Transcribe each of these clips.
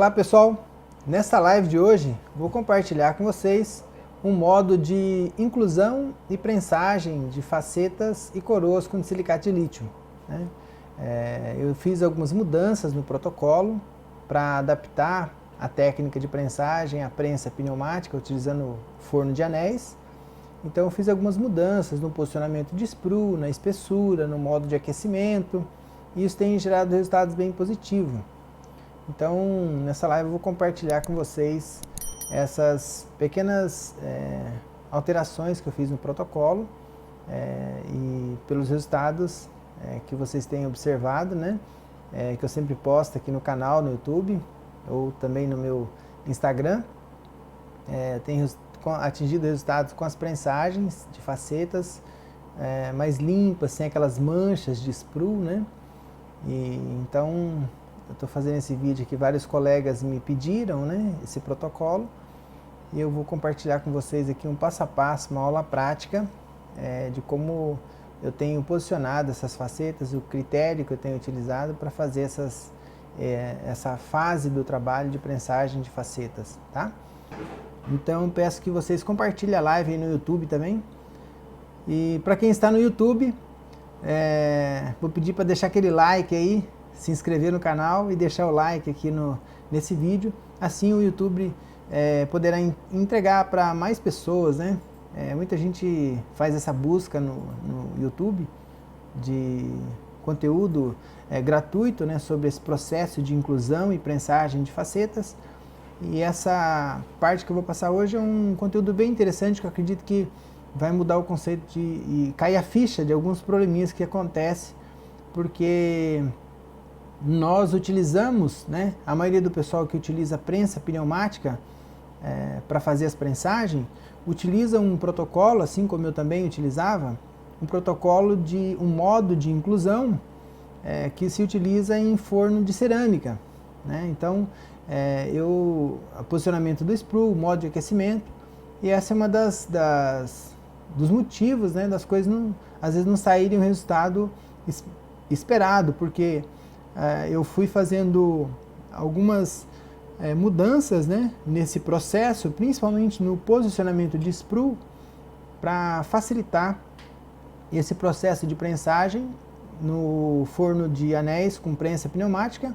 Olá pessoal, nessa live de hoje vou compartilhar com vocês um modo de inclusão e prensagem de facetas e coroas com silicato de lítio, né? Eu fiz algumas mudanças no protocolo para adaptar a técnica de prensagem à prensa pneumática utilizando forno de anéis. Então eu fiz algumas mudanças no posicionamento de sprue, na espessura, no modo de aquecimento, e isso tem gerado resultados bem positivos. Então, nessa live eu vou compartilhar com vocês essas pequenas alterações que eu fiz no protocolo e pelos resultados que vocês têm observado, né? Que eu sempre posto aqui no canal, no YouTube, ou também no meu Instagram. Tenho atingido resultados com as prensagens de facetas mais limpas, sem aquelas manchas de sprue, né? Então, eu estou fazendo esse vídeo aqui, vários colegas me pediram, né, esse protocolo, e eu vou compartilhar com vocês aqui um passo a passo, uma aula prática de como eu tenho posicionado essas facetas, o critério que eu tenho utilizado para fazer essa fase do trabalho de prensagem de facetas, tá? Então peço que vocês compartilhem a live aí no YouTube também. E para quem está no YouTube, vou pedir para deixar aquele like aí, se inscrever no canal e deixar o like aqui nesse vídeo. Assim o YouTube poderá entregar para mais pessoas, né? Muita gente faz essa busca no YouTube de conteúdo gratuito, né, sobre esse processo de inclusão e prensagem de facetas. E essa parte que eu vou passar hoje é um conteúdo bem interessante, que eu acredito que vai mudar o conceito e cair a ficha de alguns probleminhas que acontecem, porque nós utilizamos, né, a maioria do pessoal que utiliza prensa pneumática para fazer as prensagens, utiliza um protocolo, assim como eu também utilizava, um protocolo de um modo de inclusão que se utiliza em forno de cerâmica, né? Então, o posicionamento do sprue, o modo de aquecimento, e essa é uma dos motivos, né, das coisas às vezes não saírem o resultado esperado, porque eu fui fazendo algumas mudanças, né, nesse processo, principalmente no posicionamento de sprue, para facilitar esse processo de prensagem no forno de anéis com prensa pneumática,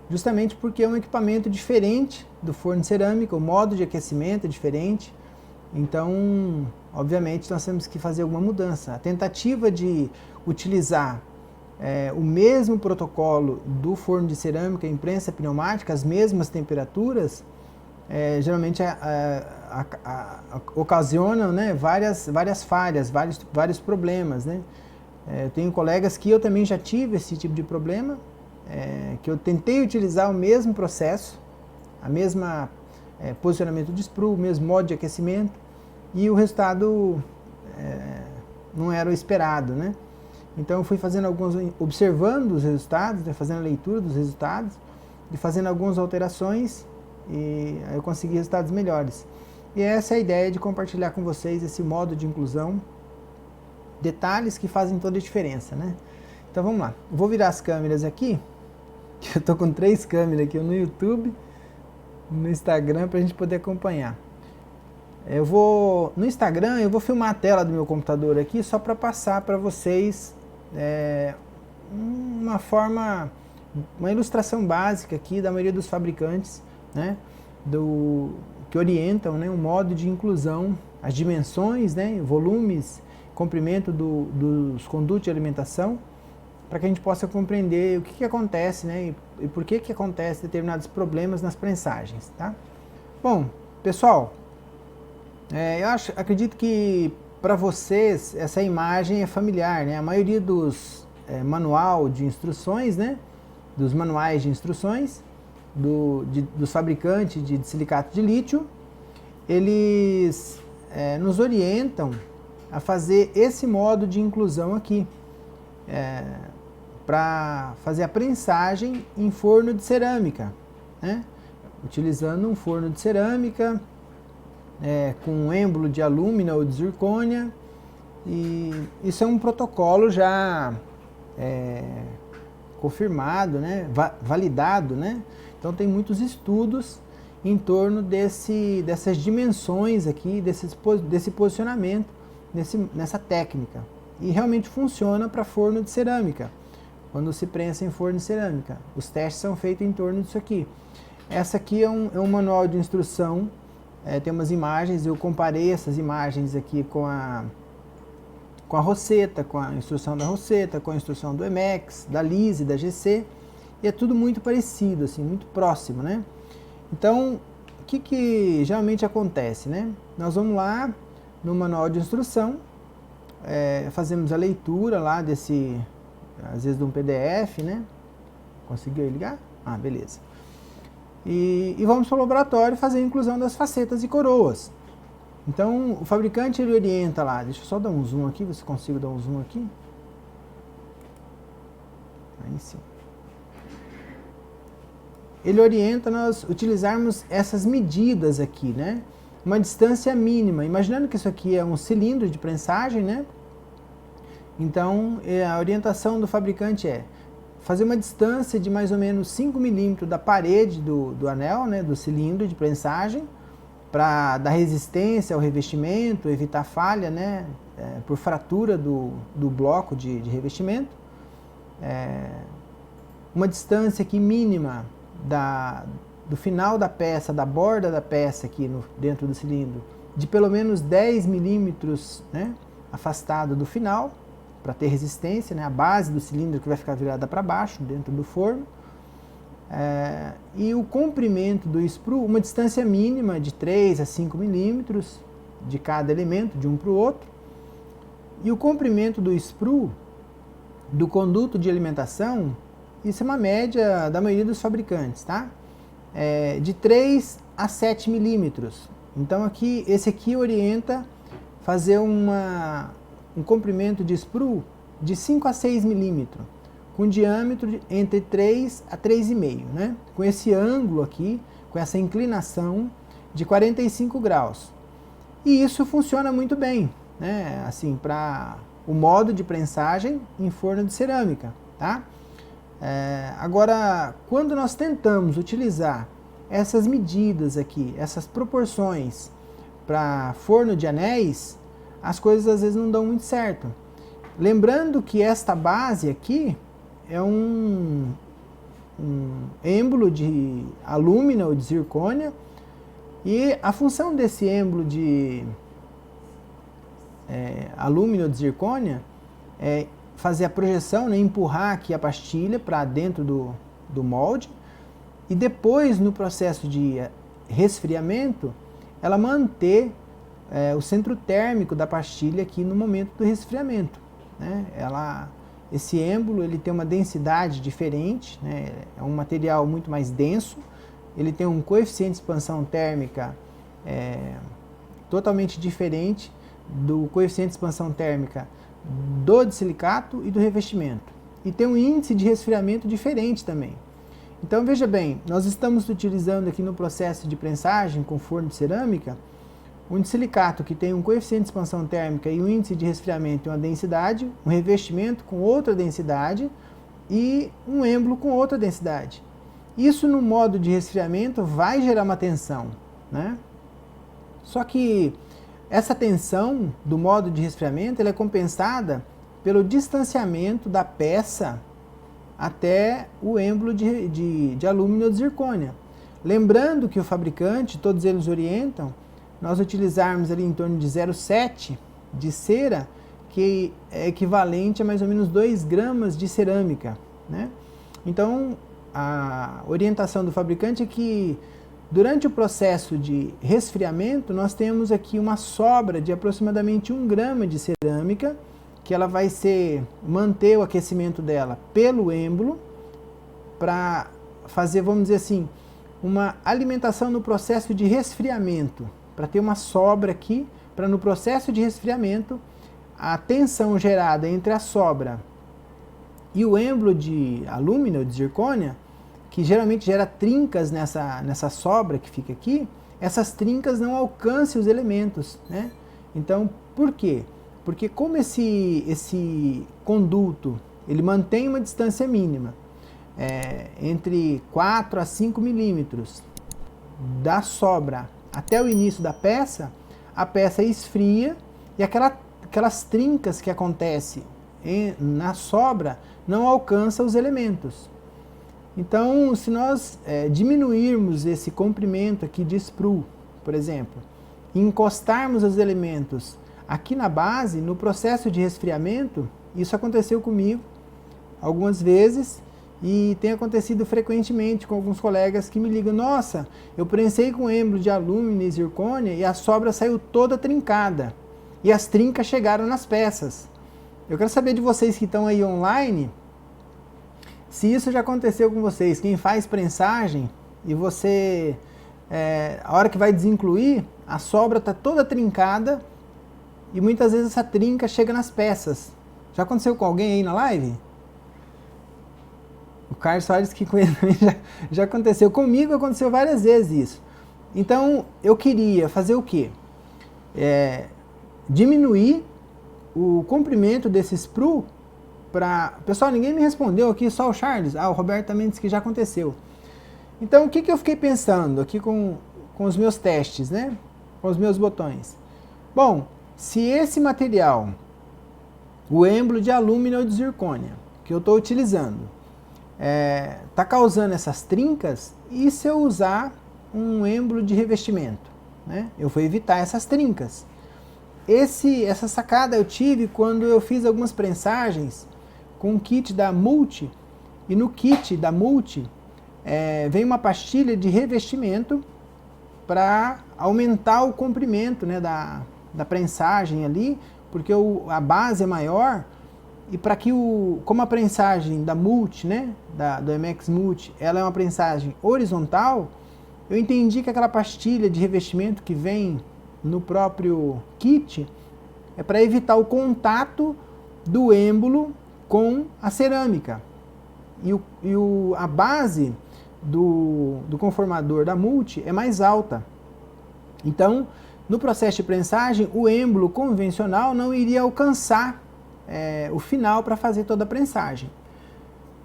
justamente porque é um equipamento diferente do forno de cerâmica, o modo de aquecimento é diferente. Então, obviamente, nós temos que fazer alguma mudança. A tentativa de utilizar o mesmo protocolo do forno de cerâmica em prensa pneumática, as mesmas temperaturas, geralmente ocasionam, né, várias falhas, vários problemas, né? Eu tenho colegas que eu também já tive esse tipo de problema, que eu tentei utilizar o mesmo processo, a mesma posicionamento de sprue, o mesmo modo de aquecimento, e o resultado não era o esperado, né? Então eu fui observando os resultados, né, fazendo a leitura dos resultados, e fazendo algumas alterações, e aí eu consegui resultados melhores. E essa é a ideia de compartilhar com vocês esse modo de inclusão, detalhes que fazem toda a diferença, né? Então vamos lá, eu vou virar as câmeras aqui, que eu tô com 3 câmeras aqui, no YouTube, no Instagram, para a gente poder acompanhar. No Instagram eu vou filmar a tela do meu computador aqui, só para passar para vocês uma ilustração básica aqui da maioria dos fabricantes, né, que orientam, né, um modo de inclusão, as dimensões, né, volumes, comprimento dos condutos de alimentação, para que a gente possa compreender o que acontece, né, e por que acontece determinados problemas nas prensagens, tá? Bom, pessoal, eu acredito que para vocês essa imagem é familiar, né? A maioria dos manual de instruções, né, dos manuais de instruções dos fabricantes de silicato de lítio, eles nos orientam a fazer esse modo de inclusão aqui, para fazer a prensagem em forno de cerâmica, né? Utilizando um forno de cerâmica com um êmbolo de alumínio ou de zircônia, e isso é um protocolo já confirmado, né? Validado, né? Então tem muitos estudos em torno dessas dimensões aqui, desse posicionamento, nessa técnica. E realmente funciona para forno de cerâmica, quando se prensa em forno de cerâmica. Os testes são feitos em torno disso aqui. Essa aqui é um manual de instrução, tem umas imagens, eu comparei essas imagens aqui com a Rosetta, com a instrução da Rosetta, com a instrução do Emax, da Lise, da GC, e é tudo muito parecido, assim, muito próximo, né? Então, o que geralmente acontece, né? Nós vamos lá no manual de instrução, fazemos a leitura lá desse, às vezes de um PDF, né? Conseguiu ligar? Ah, beleza. E vamos para o laboratório fazer a inclusão das facetas e coroas. Então, o fabricante ele orienta lá, deixa eu só dar um zoom aqui, você consigo dar um zoom aqui? Aí sim. Ele orienta nós utilizarmos essas medidas aqui, né? Uma distância mínima, imaginando que isso aqui é um cilindro de prensagem, né? Então, a orientação do fabricante é fazer uma distância de mais ou menos 5 milímetros da parede do anel, né? Do cilindro de prensagem, para dar resistência ao revestimento, evitar falha, né? Por fratura do bloco de revestimento. Uma distância aqui mínima do final da peça, da borda da peça aqui dentro do cilindro, de pelo menos 10 milímetros, né, afastado do final, para ter resistência, né, a base do cilindro que vai ficar virada para baixo dentro do forno. E o comprimento do sprue, uma distância mínima de 3 a 5 milímetros de cada elemento, de um para o outro. E o comprimento do sprue, do conduto de alimentação, isso é uma média da maioria dos fabricantes, tá? De 3 a 7 milímetros. Então esse aqui orienta fazer um comprimento de sprue de 5 a 6 milímetros, com diâmetro entre 3 a 3,5, né? Com esse ângulo aqui, com essa inclinação de 45 graus. E isso funciona muito bem, né? Assim, para o modo de prensagem em forno de cerâmica, tá? Agora, quando nós tentamos utilizar essas medidas aqui, essas proporções para forno de anéis, as coisas às vezes não dão muito certo. Lembrando que esta base aqui é um êmbolo de alúmina ou de zircônia, e a função desse êmbolo de alúmina ou de zircônia é fazer a projeção, né, empurrar aqui a pastilha para dentro do molde, e depois no processo de resfriamento ela manter o centro térmico da pastilha aqui no momento do resfriamento, né? Esse êmbolo ele tem uma densidade diferente, né? É um material muito mais denso, ele tem um coeficiente de expansão térmica totalmente diferente do coeficiente de expansão térmica do de silicato e do revestimento. E tem um índice de resfriamento diferente também. Então veja bem, nós estamos utilizando aqui no processo de prensagem com forno de cerâmica um de silicato que tem um coeficiente de expansão térmica e um índice de resfriamento e uma densidade, um revestimento com outra densidade e um êmbolo com outra densidade. Isso no modo de resfriamento vai gerar uma tensão, né? Só que essa tensão do modo de resfriamento ela é compensada pelo distanciamento da peça até o êmbolo de alumínio ou de zircônia. Lembrando que o fabricante, todos eles orientam, nós utilizarmos ali em torno de 0,7 de cera, que é equivalente a mais ou menos 2 gramas de cerâmica, né? Então, a orientação do fabricante é que durante o processo de resfriamento, nós temos aqui uma sobra de aproximadamente 1 grama de cerâmica, que ela vai manter o aquecimento dela pelo êmbolo, para fazer, vamos dizer assim, uma alimentação no processo de resfriamento, para ter uma sobra aqui, para no processo de resfriamento, a tensão gerada entre a sobra e o êmbolo de alúmina ou de zircônia, que geralmente gera trincas nessa sobra que fica aqui, essas trincas não alcancem os elementos, né? Então, por quê? Porque como esse conduto ele mantém uma distância mínima, entre 4 a 5 milímetros da sobra até o início da peça, a peça esfria e aquelas trincas que acontecem na sobra não alcançam os elementos. Então, se nós diminuirmos esse comprimento aqui de sprue, por exemplo, e encostarmos os elementos aqui na base, no processo de resfriamento, isso aconteceu comigo algumas vezes e tem acontecido frequentemente com alguns colegas que me ligam: nossa, eu prensei com êmbolo de alumínio e zircônia e a sobra saiu toda trincada e as trincas chegaram nas peças. Eu quero saber de vocês que estão aí online, se isso já aconteceu com vocês. Quem faz prensagem e você, a hora que vai desincluir, a sobra está toda trincada e muitas vezes essa trinca chega nas peças. Já aconteceu com alguém aí na live? O Carlos Soares que já aconteceu. Comigo aconteceu várias vezes isso. Então eu queria fazer o quê? Diminuir o comprimento desse sprue para... Pessoal, ninguém me respondeu aqui, só o Charles. O Roberto também disse que já aconteceu. Então o que eu fiquei pensando aqui com os meus testes, né? Com os meus botões. Bom, se esse material, o êmbolo de alumínio ou de zircônia, que eu estou utilizando, está causando essas trincas, e se eu usar um êmbolo de revestimento, né? Eu vou evitar essas trincas. Essa sacada eu tive quando eu fiz algumas prensagens com o kit da Multi, e no kit da Multi vem uma pastilha de revestimento para aumentar o comprimento, né, da prensagem ali, porque a base é maior. E para que como a prensagem da Multi, né, do MX Multi, ela é uma prensagem horizontal, eu entendi que aquela pastilha de revestimento que vem no próprio kit é para evitar o contato do êmbolo com a cerâmica. E a base do conformador da Multi é mais alta. Então, no processo de prensagem, o êmbolo convencional não iria alcançar o final para fazer toda a prensagem.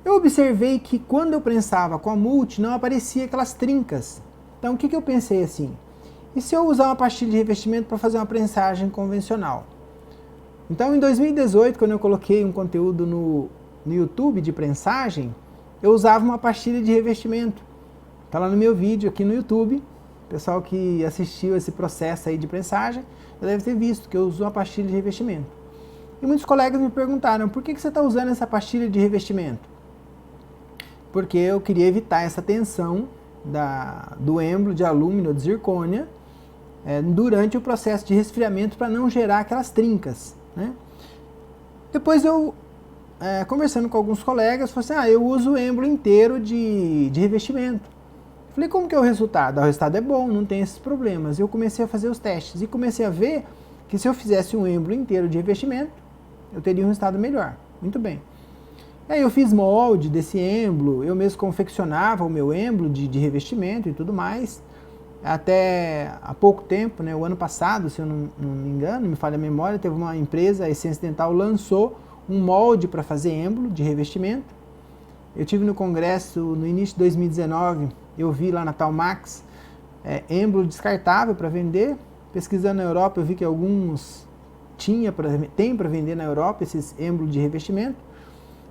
Eu observei que quando eu prensava com a Multi não aparecia aquelas trincas. Então o que eu pensei assim? E se eu usar uma pastilha de revestimento para fazer uma prensagem convencional? Então em 2018, quando eu coloquei um conteúdo no YouTube de prensagem, eu usava uma pastilha de revestimento. Está lá no meu vídeo aqui no YouTube. O pessoal que assistiu esse processo aí de prensagem já deve ter visto que eu uso uma pastilha de revestimento. E muitos colegas me perguntaram: por que você está usando essa pastilha de revestimento? Porque eu queria evitar essa tensão do êmbolo de alumínio ou de zircônia durante o processo de resfriamento, para não gerar aquelas trincas, né? Depois eu, conversando com alguns colegas, falei assim: eu uso o êmbolo inteiro de revestimento. Falei: como que é o resultado? O resultado é bom, não tem esses problemas. Eu comecei a fazer os testes e comecei a ver que se eu fizesse um êmbolo inteiro de revestimento, eu teria um resultado melhor. Muito bem. Aí eu fiz molde desse êmbolo, eu mesmo confeccionava o meu êmbolo de revestimento e tudo mais. Até há pouco tempo, né, o ano passado, se eu não me engano, não me falha a memória, teve uma empresa, a Essência Dental, lançou um molde para fazer êmbolo de revestimento. Eu tive no congresso no início de 2019, eu vi lá na Talmax êmbolo descartável para vender. Pesquisando na Europa, eu vi que alguns tem para vender na Europa esses êmbolos de revestimento.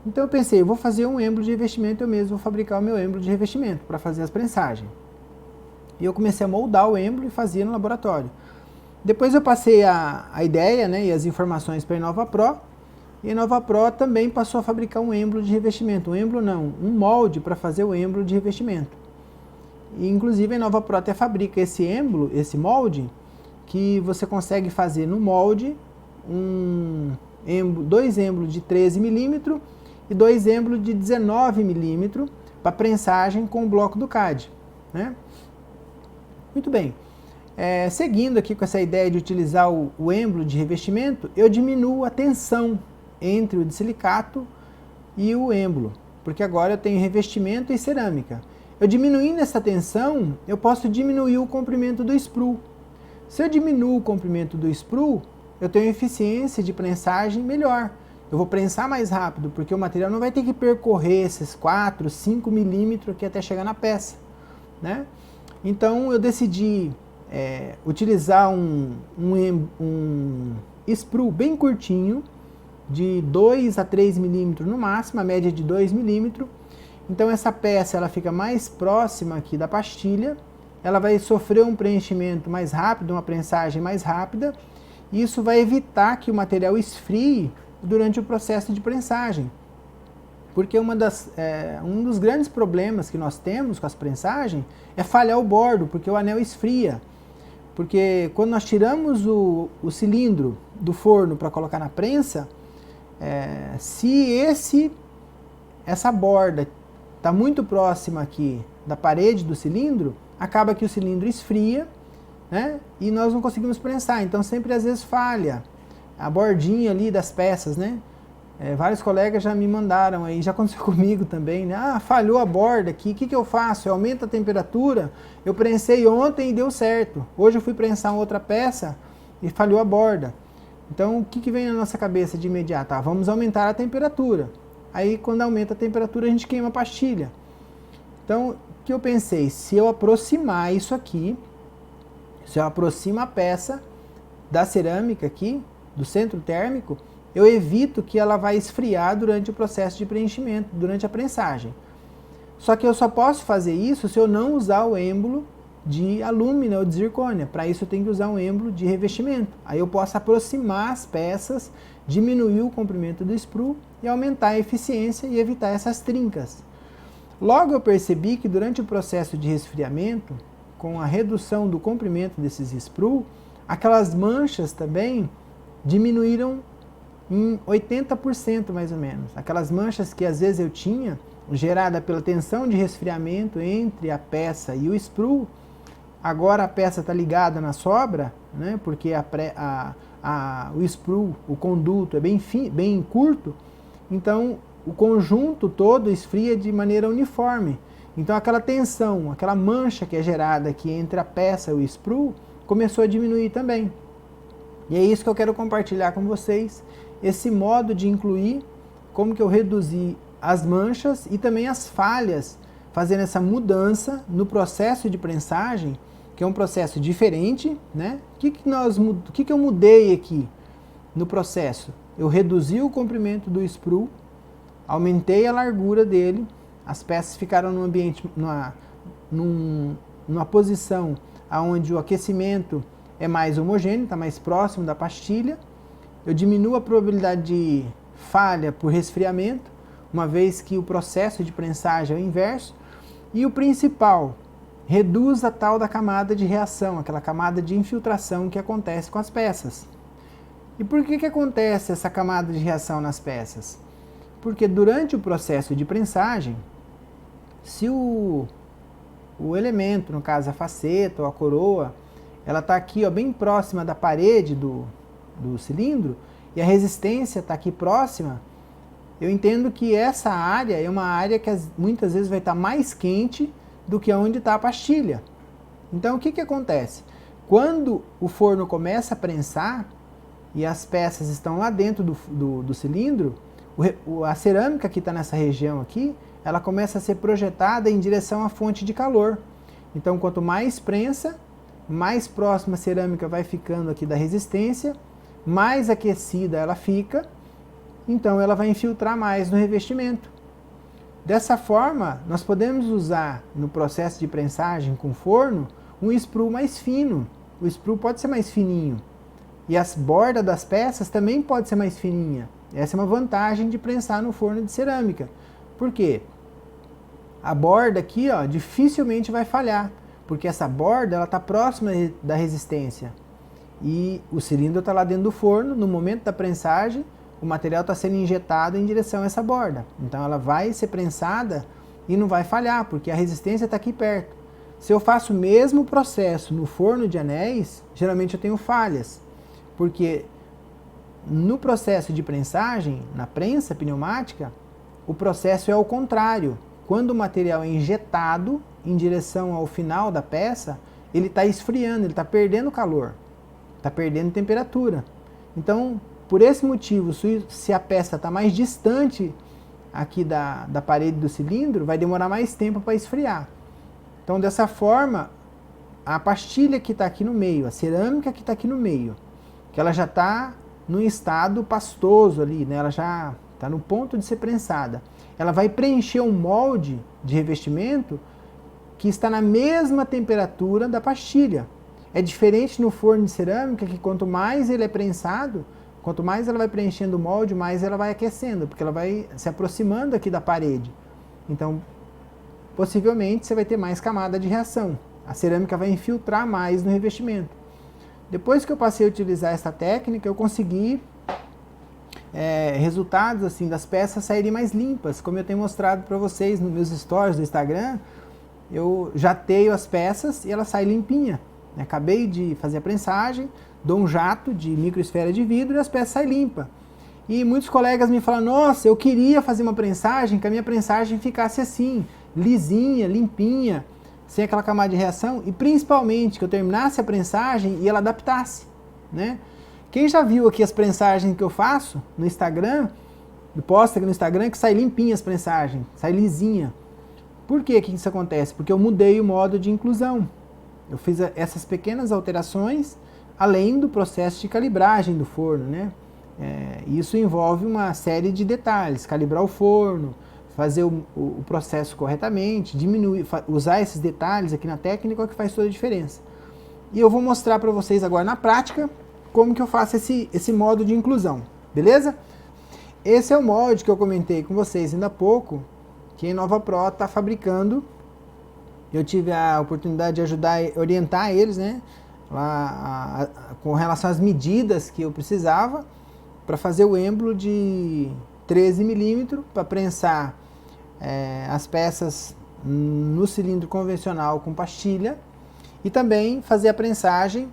Então eu pensei: eu vou fazer um êmbolo de revestimento, eu mesmo vou fabricar o meu êmbolo de revestimento para fazer as prensagens. E eu comecei a moldar o êmbolo e fazia no laboratório. Depois eu passei a ideia, né, e as informações para a InovaPro, e a InovaPro também passou a fabricar um êmbolo de revestimento. Um êmbolo não, um molde para fazer o êmbolo de revestimento. E inclusive a InovaPro até fabrica esse êmbolo, esse molde, que você consegue fazer no molde dois êmbolos de 13 milímetros e dois êmbolos de 19 milímetros para prensagem com o bloco do CAD, né? Muito bem. Seguindo aqui com essa ideia de utilizar o êmbolo de revestimento, eu diminuo a tensão entre o de silicato e o êmbolo, porque agora eu tenho revestimento e cerâmica. Eu diminuindo essa tensão, eu posso diminuir o comprimento do sprue. Se eu diminuo o comprimento do sprue, eu tenho eficiência de prensagem melhor. eu vou prensar mais rápido, porque o material não vai ter que percorrer esses 4, 5 milímetros aqui até chegar na peça, né? Então eu decidi utilizar um sprue bem curtinho, de 2 a 3 milímetros no máximo, a média de 2 milímetros. Então essa peça ela fica mais próxima aqui da pastilha, ela vai sofrer um preenchimento mais rápido, uma prensagem mais rápida, e isso vai evitar que o material esfrie durante o processo de prensagem. Porque um dos grandes problemas que nós temos com as prensagens é falhar o bordo, porque o anel esfria. Porque quando nós tiramos o cilindro do forno para colocar na prensa, se essa borda está muito próxima aqui da parede do cilindro, acaba que o cilindro esfria, né, e nós não conseguimos prensar. Então sempre às vezes falha a bordinha ali das peças, né? Vários colegas já me mandaram aí, já aconteceu comigo também, né? Ah, falhou a borda aqui, o que eu faço? Eu aumento a temperatura? Eu prensei ontem e deu certo. Hoje eu fui prensar outra peça e falhou a borda. Então o que vem na nossa cabeça de imediato? Vamos aumentar a temperatura. Aí quando aumenta a temperatura a gente queima a pastilha. Então o que eu pensei? Se eu aproximar isso aqui, se eu aproximo a peça da cerâmica aqui, do centro térmico, eu evito que ela vai esfriar durante o processo de preenchimento, durante a prensagem. Só que eu só posso fazer isso se eu não usar o êmbolo de alumínio ou de zircônia. Para isso eu tenho que usar um êmbolo de revestimento. Aí eu posso aproximar as peças, diminuir o comprimento do sprue e aumentar a eficiência e evitar essas trincas. Logo eu percebi que durante o processo de resfriamento, com a redução do comprimento desses sprue, aquelas manchas também diminuíram em 80% mais ou menos. Aquelas manchas que às vezes eu tinha, gerada pela tensão de resfriamento entre a peça e o sprue, agora a peça está ligada na sobra, né, porque o sprue, o conduto é bem curto, então o conjunto todo esfria de maneira uniforme. Então aquela tensão, aquela mancha que é gerada aqui entre a peça e o sprue, começou a diminuir também. E é isso que eu quero compartilhar com vocês, esse modo de incluir, como que eu reduzi as manchas e também as falhas, fazendo essa mudança no processo de prensagem, que é um processo diferente, né? O que eu mudei aqui no processo? Eu reduzi o comprimento do sprue, aumentei a largura dele, as peças ficaram num ambiente, numa posição onde o aquecimento é mais homogêneo, está mais próximo da pastilha. Eu diminuo a probabilidade de falha por resfriamento, uma vez que o processo de prensagem é o inverso. E o principal, reduz a tal da camada de reação, aquela camada de infiltração que acontece com as peças. E por que acontece essa camada de reação nas peças? Porque durante o processo de prensagem, se o elemento, no caso a faceta ou a coroa, ela está aqui bem próxima da parede do cilindro e a resistência está aqui próxima, eu entendo que essa área é uma área que muitas vezes vai estar mais quente do que onde está a pastilha. Então o que acontece? Quando o forno começa a prensar e as peças estão lá dentro do cilindro, a cerâmica que está nessa região aqui, ela começa a ser projetada em direção à fonte de calor. Então quanto mais prensa, mais próxima a cerâmica vai ficando aqui da resistência, mais aquecida ela fica, então ela vai infiltrar mais no revestimento. Dessa forma, nós podemos usar no processo de prensagem com forno um sprue mais fino. O sprue pode ser mais fininho. E as bordas das peças também pode ser mais fininha. Essa é uma vantagem de prensar no forno de cerâmica. Por quê? A borda aqui dificilmente vai falhar, porque essa borda está próxima da resistência. E o cilindro está lá dentro do forno, no momento da prensagem, o material está sendo injetado em direção a essa borda. Então ela vai ser prensada e não vai falhar, porque a resistência está aqui perto. Se eu faço o mesmo processo no forno de anéis, geralmente eu tenho falhas, porque no processo de prensagem, na prensa pneumática, o processo é ao contrário. Quando o material é injetado em direção ao final da peça, ele está esfriando, ele está perdendo calor, está perdendo temperatura. Então, por esse motivo, se a peça está mais distante aqui da parede do cilindro, vai demorar mais tempo para esfriar. Então, dessa forma, a pastilha que está aqui no meio, a cerâmica que está aqui no meio, que ela já está num estado pastoso ali, né? Ela já está no ponto de ser prensada. Ela vai preencher um molde de revestimento que está na mesma temperatura da pastilha. É diferente no forno de cerâmica, que quanto mais ele é prensado, quanto mais ela vai preenchendo o molde, mais ela vai aquecendo, porque ela vai se aproximando aqui da parede. Então, possivelmente, você vai ter mais camada de reação. A cerâmica vai infiltrar mais no revestimento. Depois que eu passei a utilizar essa técnica, eu consegui resultados assim das peças saírem mais limpas. Como eu tenho mostrado para vocês nos meus stories do Instagram, eu jateio as peças e ela sai limpinha. Acabei de fazer a prensagem, dou um jato de microesfera de vidro e as peças saem limpas. E muitos colegas me falam, nossa, eu queria fazer uma prensagem, que a minha prensagem ficasse assim, lisinha, limpinha, sem aquela camada de reação, e principalmente que eu terminasse a prensagem e ela adaptasse, né? Quem já viu aqui as prensagens que eu faço no Instagram, posta aqui no Instagram que sai limpinha as prensagens, sai lisinha. Por que isso acontece? Porque eu mudei o modo de inclusão. Eu fiz essas pequenas alterações, além do processo de calibragem do forno, né? Isso envolve uma série de detalhes, calibrar o forno, fazer o processo corretamente, diminuir, usar esses detalhes aqui na técnica, é o que faz toda a diferença. E eu vou mostrar para vocês agora na prática como que eu faço esse modo de inclusão, beleza? Esse é o molde que eu comentei com vocês ainda há pouco, que a InovaPro está fabricando. Eu tive a oportunidade de ajudar, orientar eles, né, com relação às medidas que eu precisava para fazer o êmbolo de 13 milímetros para prensar as peças no cilindro convencional com pastilha e também fazer a prensagem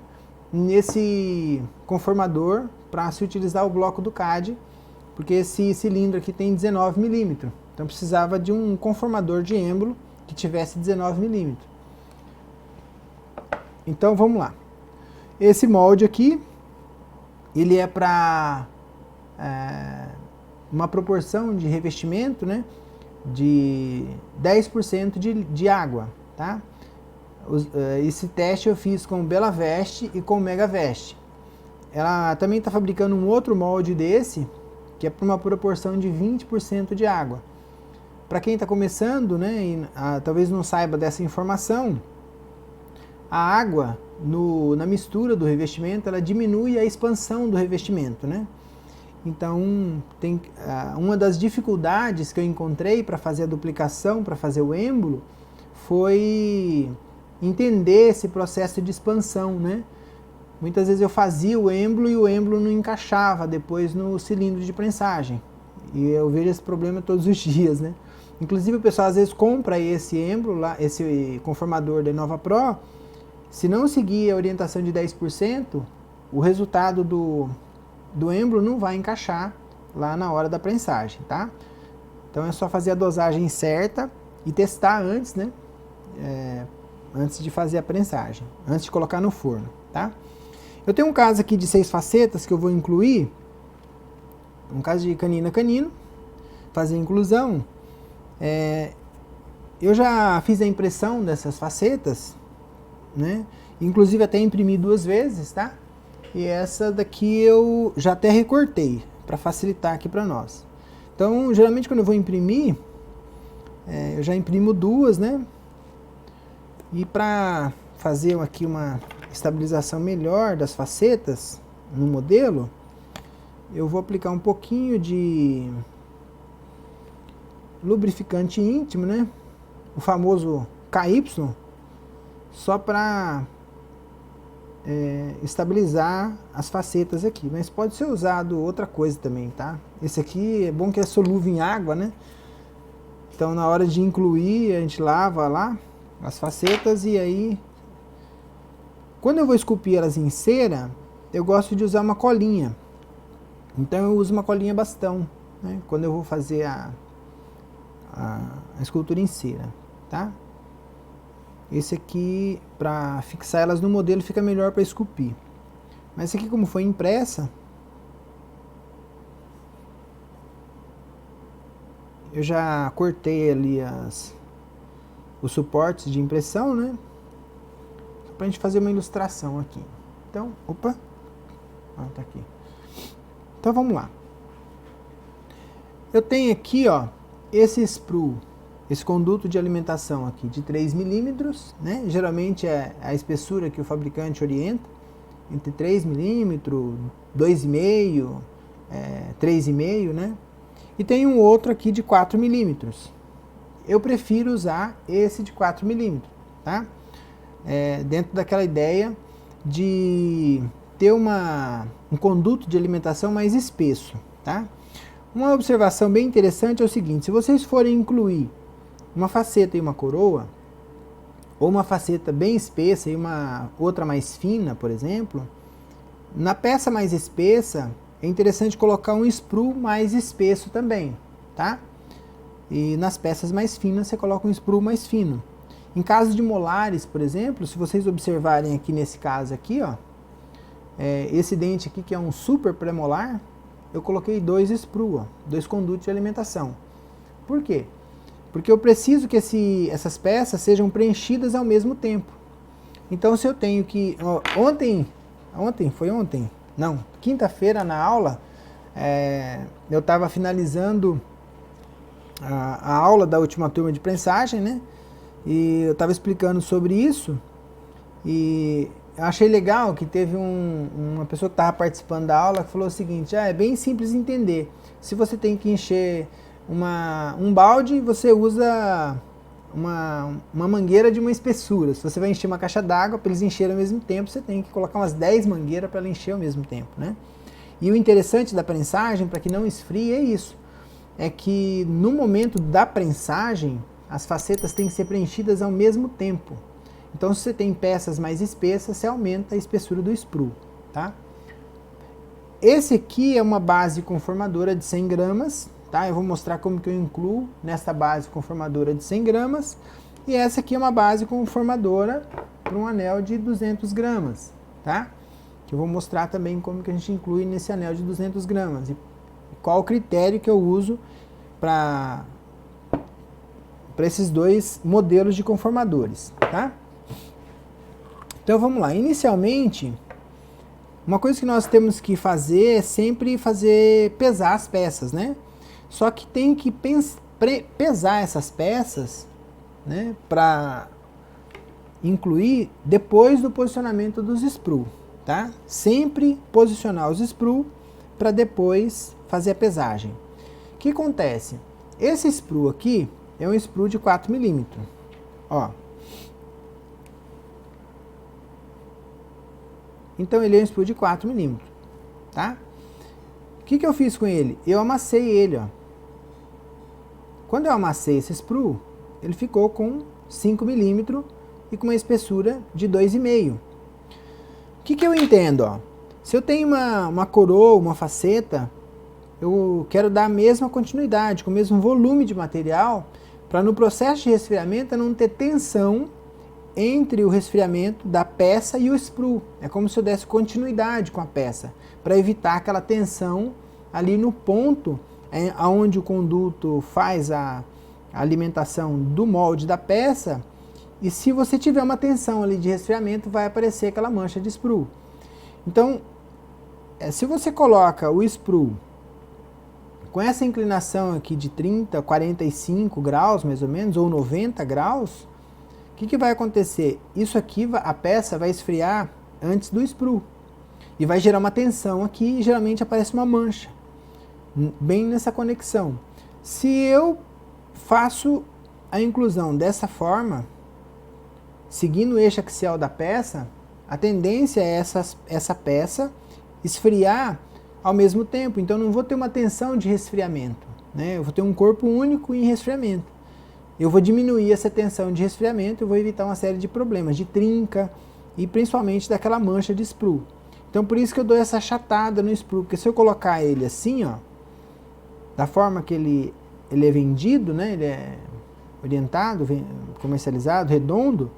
nesse conformador para se utilizar o bloco do CAD, porque esse cilindro aqui tem 19 milímetros, então precisava de um conformador de êmbolo que tivesse 19 milímetros. Então vamos lá. Esse molde aqui, ele é para uma proporção de revestimento, né, de 10% de água, tá? Esse teste eu fiz com Bela Veste e com Mega Veste. Ela também está fabricando um outro molde desse, que é para uma proporção de 20% de água. Para quem está começando, né, e talvez não saiba dessa informação, a água na mistura do revestimento, ela diminui a expansão do revestimento, né? Então, uma das dificuldades que eu encontrei para fazer a duplicação, para fazer o êmbolo, foi entender esse processo de expansão, né? Muitas vezes eu fazia o êmbolo e o êmbolo não encaixava depois no cilindro de prensagem. E eu vejo esse problema todos os dias, né? Inclusive o pessoal às vezes compra esse êmbolo, esse conformador da InovaPro, se não seguir a orientação de 10%, o resultado do êmbolo não vai encaixar lá na hora da prensagem, tá? Então é só fazer a dosagem certa e testar antes, né? Antes de fazer a prensagem, antes de colocar no forno, tá? Eu tenho um caso aqui de 6 facetas que eu vou incluir, um caso de canino a canino, fazer a inclusão. Eu já fiz a impressão dessas facetas, né? Inclusive até imprimi 2 vezes, tá? E essa daqui eu já até recortei, para facilitar aqui para nós. Então, geralmente quando eu vou imprimir, eu já imprimo 2, né? E para fazer aqui uma estabilização melhor das facetas no modelo, eu vou aplicar um pouquinho de lubrificante íntimo, né? O famoso KY, só para estabilizar as facetas aqui, mas pode ser usado outra coisa também, tá? Esse aqui é bom que é solúvel em água, né? Então na hora de incluir a gente lava lá as facetas e aí quando eu vou esculpir elas em cera, eu gosto de usar uma colinha. Então eu uso uma colinha bastão, né? Quando eu vou fazer a escultura em cera, tá? Esse aqui, para fixar elas no modelo, fica melhor para esculpir. Mas esse aqui, como foi impressa, eu já cortei ali os suportes de impressão, né? Só pra gente fazer uma ilustração aqui. Então, opa, tá aqui. Então vamos lá. Eu tenho aqui, ó, esse sprue, esse conduto de alimentação aqui de 3 milímetros, né? Geralmente é a espessura que o fabricante orienta, entre 3 milímetros, 2,5, 3,5, né? E tem um outro aqui de 4 milímetros. Eu prefiro usar esse de 4 milímetros, tá? Dentro daquela ideia de ter um conduto de alimentação mais espesso, tá? Uma observação bem interessante é o seguinte: se vocês forem incluir uma faceta e uma coroa, ou uma faceta bem espessa e uma outra mais fina, por exemplo, na peça mais espessa é interessante colocar um sprue mais espesso também, tá? E nas peças mais finas você coloca um sprue mais fino. Em caso de molares, por exemplo, se vocês observarem aqui nesse caso aqui, ó, esse dente aqui que é um super premolar, eu coloquei 2 sprue, 2 condutos de alimentação. Por quê? Porque eu preciso que essas peças sejam preenchidas ao mesmo tempo. Então se eu tenho que... quinta-feira na aula, eu estava finalizando a aula da última turma de prensagem, né? E eu estava explicando sobre isso, e eu achei legal que teve uma pessoa que estava participando da aula que falou o seguinte: é bem simples de entender. Se você tem que encher um balde, você usa uma mangueira de uma espessura. Se você vai encher uma caixa d'água, para eles encherem ao mesmo tempo, você tem que colocar umas 10 mangueiras para ela encher ao mesmo tempo, né? E o interessante da prensagem, para que não esfrie, é isso. É que no momento da prensagem, as facetas têm que ser preenchidas ao mesmo tempo. Então, se você tem peças mais espessas, você aumenta a espessura do sprue, tá? Esse aqui é uma base conformadora de 100 gramas, tá? Eu vou mostrar como que eu incluo nessa base conformadora de 100 gramas. E essa aqui é uma base conformadora para um anel de 200 gramas, tá? Que eu vou mostrar também como que a gente inclui nesse anel de 200 gramas. E qual o critério que eu uso para esses dois modelos de conformadores, tá? Então vamos lá. Inicialmente, uma coisa que nós temos que fazer é sempre pesar as peças, né? Só que tem que pesar essas peças, né, para incluir depois do posicionamento dos sprue, tá? Sempre posicionar os sprue para depois fazer a pesagem. O que acontece? Esse sprue aqui é um sprue de 4 milímetros, ó. Então ele é um sprue de 4 milímetros, tá? O que eu fiz com ele? Eu amassei ele, ó. Quando eu amassei esse sprue, ele ficou com 5 milímetros e com uma espessura de 2,5. O que eu entendo, ó? Se eu tenho uma coroa, uma faceta, eu quero dar a mesma continuidade, com o mesmo volume de material, para no processo de resfriamento não ter tensão entre o resfriamento da peça e o sprue. É como se eu desse continuidade com a peça, para evitar aquela tensão ali no ponto onde o conduto faz a alimentação do molde da peça. E se você tiver uma tensão ali de resfriamento, vai aparecer aquela mancha de sprue. Então, se você coloca o sprue com essa inclinação aqui de 30, 45 graus mais ou menos, ou 90 graus, o que vai acontecer? Isso aqui, a peça vai esfriar antes do sprue. E vai gerar uma tensão aqui e geralmente aparece uma mancha, bem nessa conexão. Se eu faço a inclusão dessa forma, seguindo o eixo axial da peça, a tendência é essa peça esfriar ao mesmo tempo. Então não vou ter uma tensão de resfriamento, né? Eu vou ter um corpo único em resfriamento. Eu vou diminuir essa tensão de resfriamento, eu vou evitar uma série de problemas, de trinca e principalmente daquela mancha de sprue. Então por isso que eu dou essa achatada no sprue, porque se eu colocar ele assim, ó, da forma que ele é vendido, né? Ele é orientado, comercializado, redondo,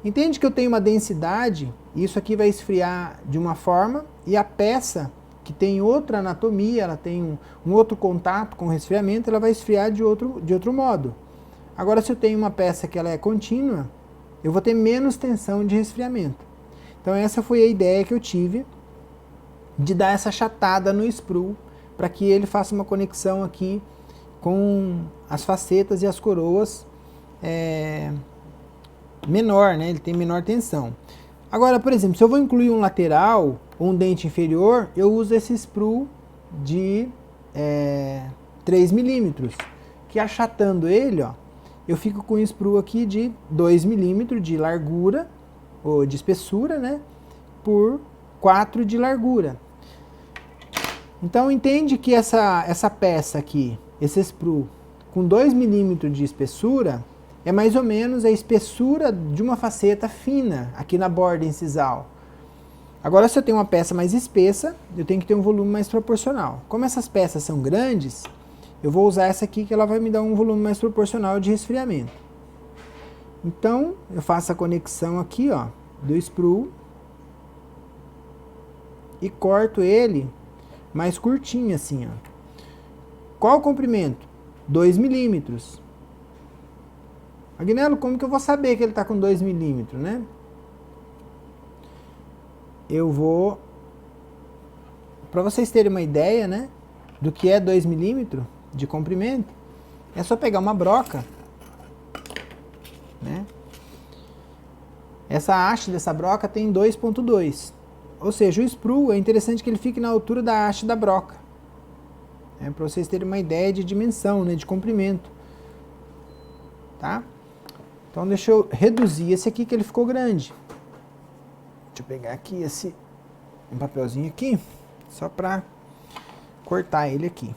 entende que eu tenho uma densidade, e isso aqui vai esfriar de uma forma, e a peça que tem outra anatomia, ela tem um outro contato com o resfriamento, ela vai esfriar de outro modo. Agora, se eu tenho uma peça que ela é contínua, eu vou ter menos tensão de resfriamento. Então essa foi a ideia que eu tive de dar essa achatada no sprue, para que ele faça uma conexão aqui com as facetas e as coroas menor, né? Ele tem menor tensão. Agora, por exemplo, se eu vou incluir um lateral ou um dente inferior, eu uso esse sprue de 3 milímetros, que achatando ele, ó, eu fico com um sprue aqui de 2 milímetros de largura, ou de espessura, né? Por 4 de largura. Então entende que essa peça aqui, esse sprue, com 2 milímetros de espessura, é mais ou menos a espessura de uma faceta fina aqui na borda incisal. Agora, se eu tenho uma peça mais espessa, eu tenho que ter um volume mais proporcional. Como essas peças são grandes, eu vou usar essa aqui que ela vai me dar um volume mais proporcional de resfriamento. Então, eu faço a conexão aqui, ó, do sprue e corto ele mais curtinho assim, ó. Qual o comprimento? 2 milímetros. Agnello, como que eu vou saber que ele está com 2 milímetros, né? Eu vou... Para vocês terem uma ideia, né, do que é 2 milímetros de comprimento, é só pegar uma broca, né? Essa haste dessa broca tem 2,2. Ou seja, o sprue é interessante que ele fique na altura da haste da broca. Para vocês terem uma ideia de dimensão, né, de comprimento. Tá? Então deixa eu reduzir esse aqui que ele ficou grande. Deixa eu pegar aqui um papelzinho aqui, só para cortar ele aqui.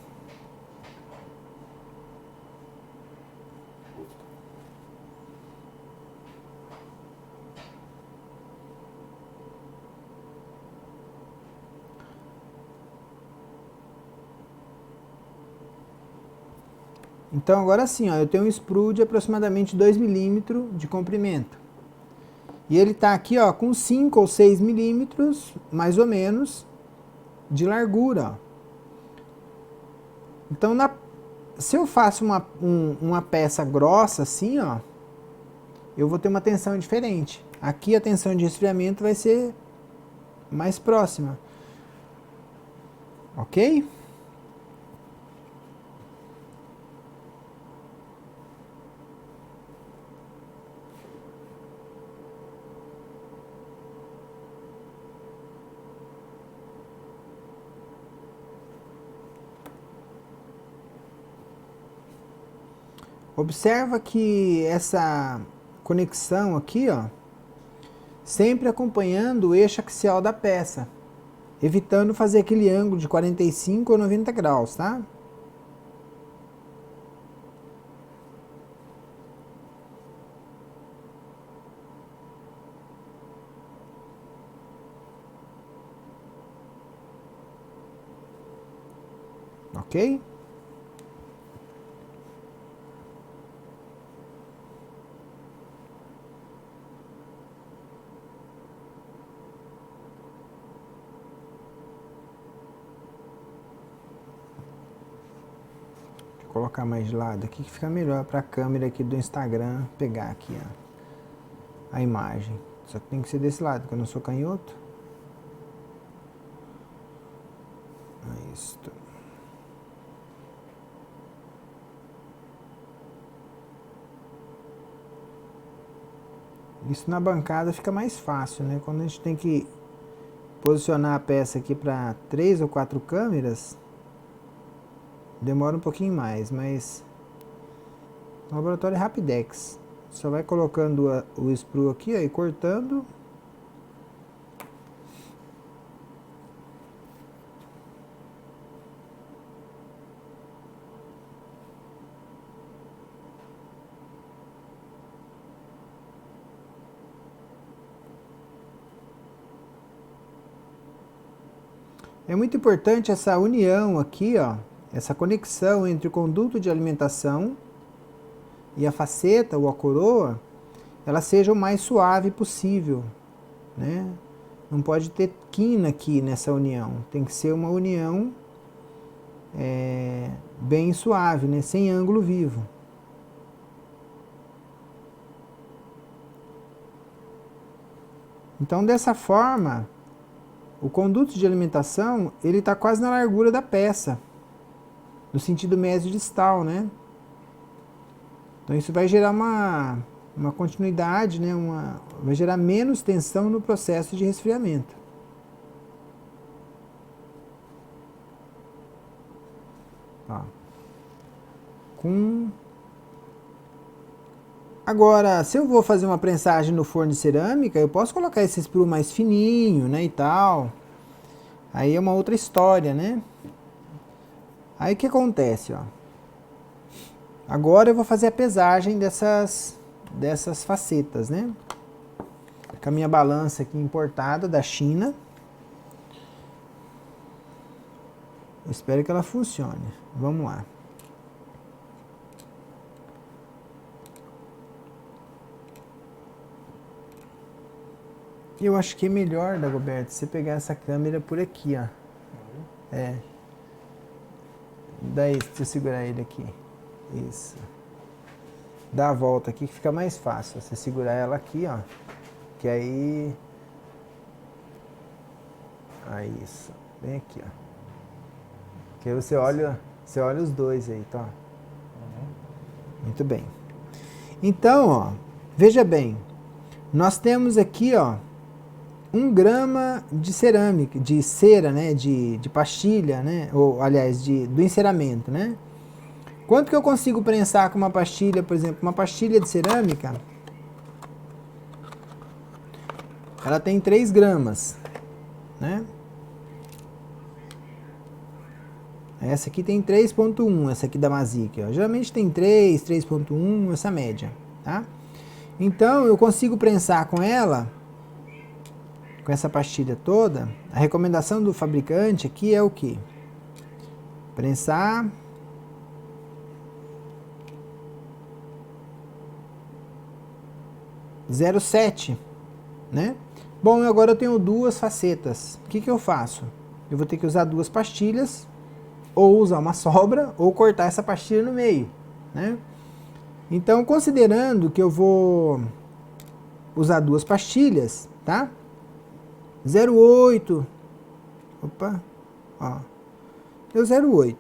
Então agora sim, ó, eu tenho um sprue de aproximadamente 2 milímetros de comprimento. E ele está aqui, ó, com 5 ou 6 milímetros, mais ou menos, de largura. Ó. Então, se eu faço uma peça grossa assim, ó, eu vou ter uma tensão diferente. Aqui a tensão de resfriamento vai ser mais próxima. Ok? Observa que essa conexão aqui, ó, sempre acompanhando o eixo axial da peça, evitando fazer aquele ângulo de 45 ou 90 graus, tá? Ok? Vou colocar mais de lado aqui que fica melhor para a câmera aqui do Instagram pegar aqui, ó, a imagem. Só que tem que ser desse lado, porque eu não sou canhoto. Isso. Isso na bancada fica mais fácil, né? Quando a gente tem que posicionar a peça aqui para 3 ou 4 câmeras, demora um pouquinho mais, mas o laboratório é rapidex. Só vai colocando o sprue aqui, ó, e cortando. É muito importante essa união aqui, ó, essa conexão entre o conduto de alimentação e a faceta ou a coroa, ela seja o mais suave possível, né? Não pode ter quina aqui nessa união. Tem que ser uma união bem suave, né? Sem ângulo vivo. Então, dessa forma, o conduto de alimentação ele está quase na largura da peça, no sentido mesodistal, né? Então, isso vai gerar uma continuidade, né? Vai gerar menos tensão no processo de resfriamento. Ó. Agora, se eu vou fazer uma prensagem no forno de cerâmica, eu posso colocar esse espru mais fininho, né, e tal. Aí é uma outra história, né? Aí o que acontece, ó? Agora eu vou fazer a pesagem dessas facetas, né? Com a minha balança aqui importada da China. Eu espero que ela funcione. Vamos lá. Eu acho que é melhor, Dagoberto, você pegar essa câmera por aqui, ó. Daí, deixa eu segurar ele aqui. Isso. Dá a volta aqui que fica mais fácil. Você segurar ela aqui, ó. Que aí... Aí, isso. Bem aqui, ó. Que aí você olha os dois aí, tá? Muito bem. Então, ó, veja bem. Nós temos aqui, ó, 1 grama de cerâmica, de cera, né, de pastilha, né, ou aliás, do enceramento, né. Quanto que eu consigo prensar com uma pastilha, por exemplo, uma pastilha de cerâmica, ela tem 3 gramas, né. Essa aqui tem 3,1, essa aqui da Mazik, ó. Geralmente tem 3, 3,1, essa média, tá. Então, eu consigo prensar com ela, com essa pastilha toda. A recomendação do fabricante aqui é o que? Prensar 0,7, né? Bom, agora eu tenho 2 facetas. O que eu faço? Eu vou ter que usar 2 pastilhas, ou usar uma sobra, ou cortar essa pastilha no meio, né? Então, considerando que eu vou usar 2 pastilhas, tá? 0,8. Opa, ó. Deu 0,8.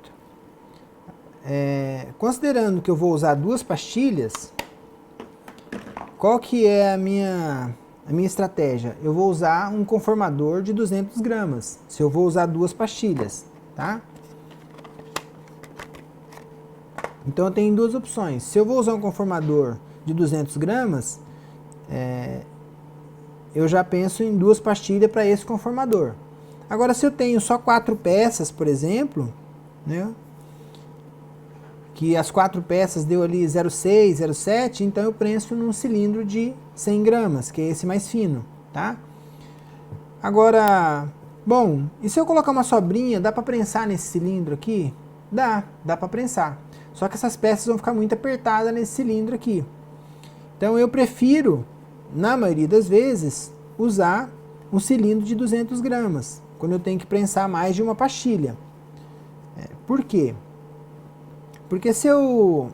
Considerando que eu vou usar 2 pastilhas, qual que é a minha estratégia? Eu vou usar um conformador de 200 gramas, se eu vou usar 2 pastilhas, tá? Então eu tenho 2 opções. Se eu vou usar um conformador de 200 gramas, eu já penso em 2 pastilhas para esse conformador. Agora, se eu tenho só 4 peças, por exemplo, né, que as 4 peças deu ali 0,6, 0,7, então eu prenso num cilindro de 100 gramas, que é esse mais fino, tá? Agora, bom, e se eu colocar uma sobrinha, dá para prensar nesse cilindro aqui? Dá para prensar. Só que essas peças vão ficar muito apertadas nesse cilindro aqui. Então eu prefiro, na maioria das vezes, usar um cilindro de 200 gramas, quando eu tenho que prensar mais de uma pastilha. Por quê? Porque se eu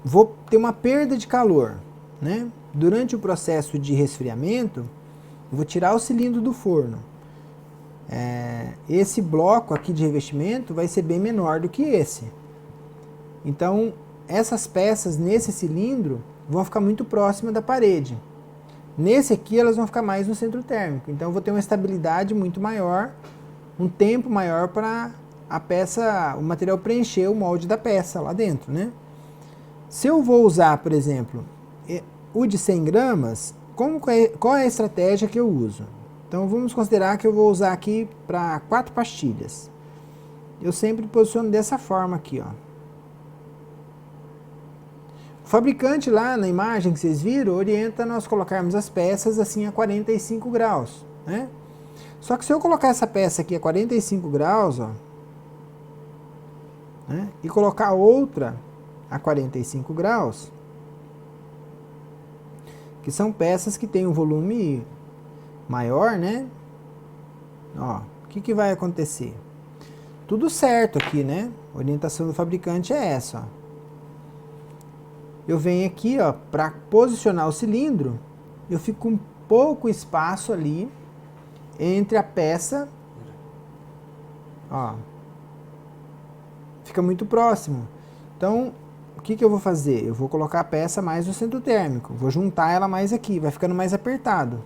vou ter uma perda de calor, né, durante o processo de resfriamento, eu vou tirar o cilindro do forno. Esse bloco aqui de revestimento vai ser bem menor do que esse. Então, essas peças nesse cilindro vão ficar muito próximas da parede. Nesse aqui, elas vão ficar mais no centro térmico. Então, eu vou ter uma estabilidade muito maior, um tempo maior para a peça, o material preencher o molde da peça lá dentro, né? Se eu vou usar, por exemplo, o de 100 gramas, qual é a estratégia que eu uso? Então, vamos considerar que eu vou usar aqui para 4 pastilhas. Eu sempre posiciono dessa forma aqui, ó. O fabricante lá na imagem que vocês viram orienta nós colocarmos as peças assim a 45 graus, né? Só que se eu colocar essa peça aqui a 45 graus, ó, né, e colocar outra a 45 graus, que são peças que têm um volume maior, né? Ó, o que vai acontecer? Tudo certo aqui, né? A orientação do fabricante é essa, ó. Eu venho aqui, ó, para posicionar o cilindro, eu fico com pouco espaço ali entre a peça, ó, fica muito próximo. Então, o que eu vou fazer? Eu vou colocar a peça mais no centro térmico, vou juntar ela mais aqui, vai ficando mais apertado.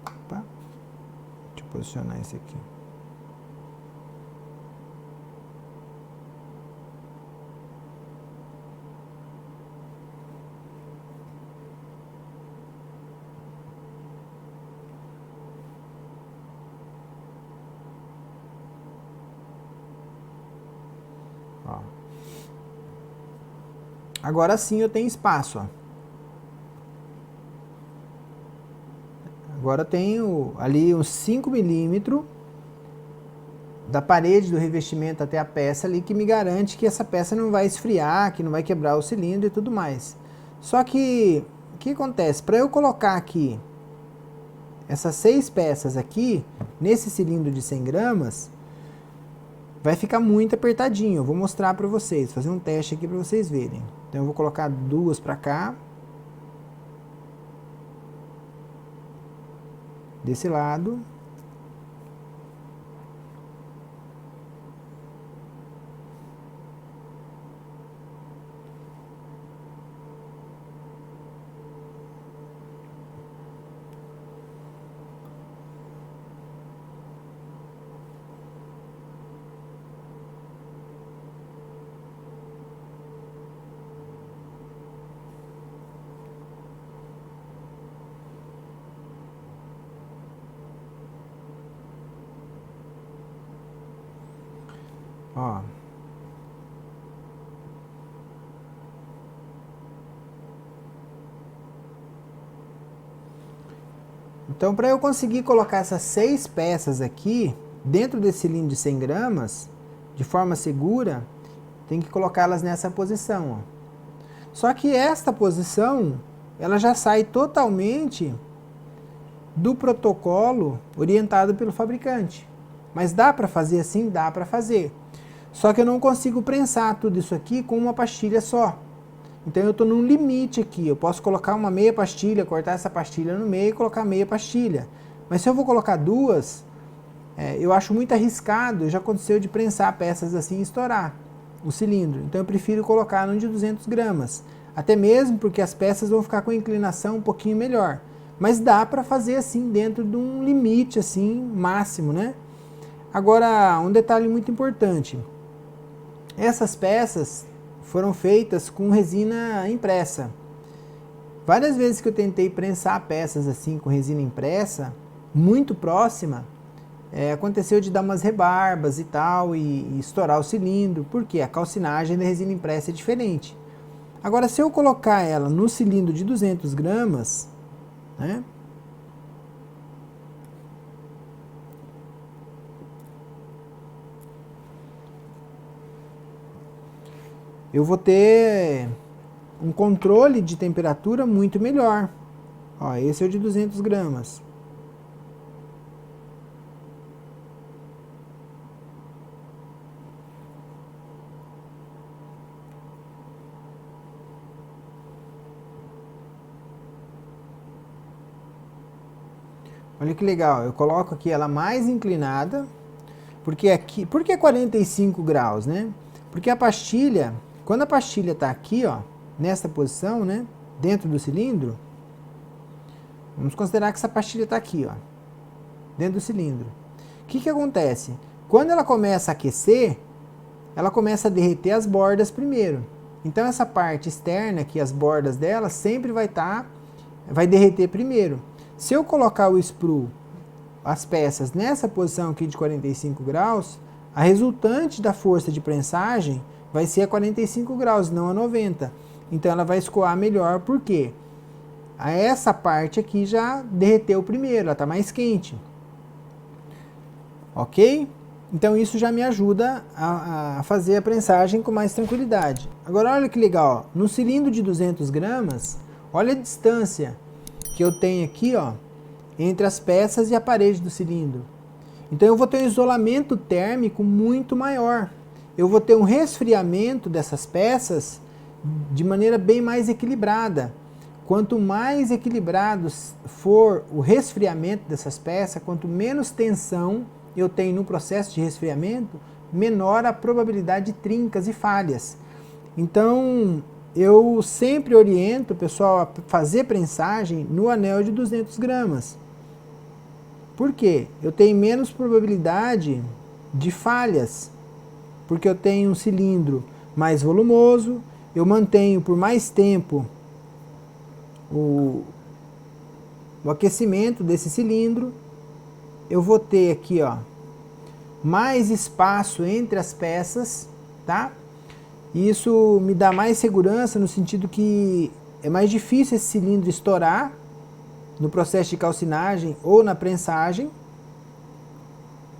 Opa. Deixa eu posicionar esse aqui. Ó. Agora sim eu tenho espaço, ó. Agora eu tenho ali uns 5 milímetros da parede do revestimento até a peça ali, que me garante que essa peça não vai esfriar, que não vai quebrar o cilindro e tudo mais. Só que, o que acontece? Para eu colocar aqui essas 6 peças aqui, nesse cilindro de 100 gramas, vai ficar muito apertadinho. Eu vou mostrar para vocês, fazer um teste aqui para vocês verem. Então eu vou colocar 2 para cá, desse lado. Ó. Então, para eu conseguir colocar essas 6 peças aqui dentro desse cilindro de 100 gramas, de forma segura, tem que colocá-las nessa posição, ó. Só que esta posição, ela já sai totalmente do protocolo orientado pelo fabricante. Mas dá para fazer assim? Dá para fazer. Só que eu não consigo prensar tudo isso aqui com uma pastilha só. Então eu estou num limite aqui. Eu posso colocar uma meia pastilha, cortar essa pastilha no meio e colocar meia pastilha. Mas se eu vou colocar 2, eu acho muito arriscado. Já aconteceu de prensar peças assim e estourar o cilindro. Então eu prefiro colocar num de 200 gramas. Até mesmo porque as peças vão ficar com a inclinação um pouquinho melhor. Mas dá para fazer assim dentro de um limite assim máximo, né? Agora, um detalhe muito importante. Essas peças foram feitas com resina impressa. Várias vezes que eu tentei prensar peças assim com resina impressa, muito próxima, aconteceu de dar umas rebarbas e tal, e estourar o cilindro, porque a calcinagem da resina impressa é diferente. Agora, se eu colocar ela no cilindro de 200 gramas, né? Eu vou ter um controle de temperatura muito melhor. Ó, esse é o de 200 gramas. Olha que legal, eu coloco aqui ela mais inclinada, porque aqui, por que 45 graus, né? Porque a pastilha, quando a pastilha está aqui, ó, nesta posição, né, dentro do cilindro, vamos considerar que essa pastilha está aqui, ó, dentro do cilindro. O que acontece? Quando ela começa a aquecer, ela começa a derreter as bordas primeiro. Então essa parte externa aqui, as bordas dela, sempre vai derreter primeiro. Se eu colocar o sprue, as peças nessa posição aqui de 45 graus, a resultante da força de prensagem vai ser a 45 graus, não a 90. Então ela vai escoar melhor, porque essa parte aqui já derreteu primeiro, ela está mais quente. Ok? Então isso já me ajuda a fazer a prensagem com mais tranquilidade. Agora olha que legal, ó. No cilindro de 200 gramas, olha a distância que eu tenho aqui, ó, entre as peças e a parede do cilindro. Então eu vou ter um isolamento térmico muito maior. Eu vou ter um resfriamento dessas peças de maneira bem mais equilibrada. Quanto mais equilibrado for o resfriamento dessas peças, quanto menos tensão eu tenho no processo de resfriamento, menor a probabilidade de trincas e falhas. Então, eu sempre oriento o pessoal a fazer prensagem no anel de 200 gramas. Por quê? Eu tenho menos probabilidade de falhas, porque eu tenho um cilindro mais volumoso, eu mantenho por mais tempo o aquecimento desse cilindro, eu vou ter aqui, ó, mais espaço entre as peças, tá? E isso me dá mais segurança no sentido que é mais difícil esse cilindro estourar no processo de calcinagem ou na prensagem.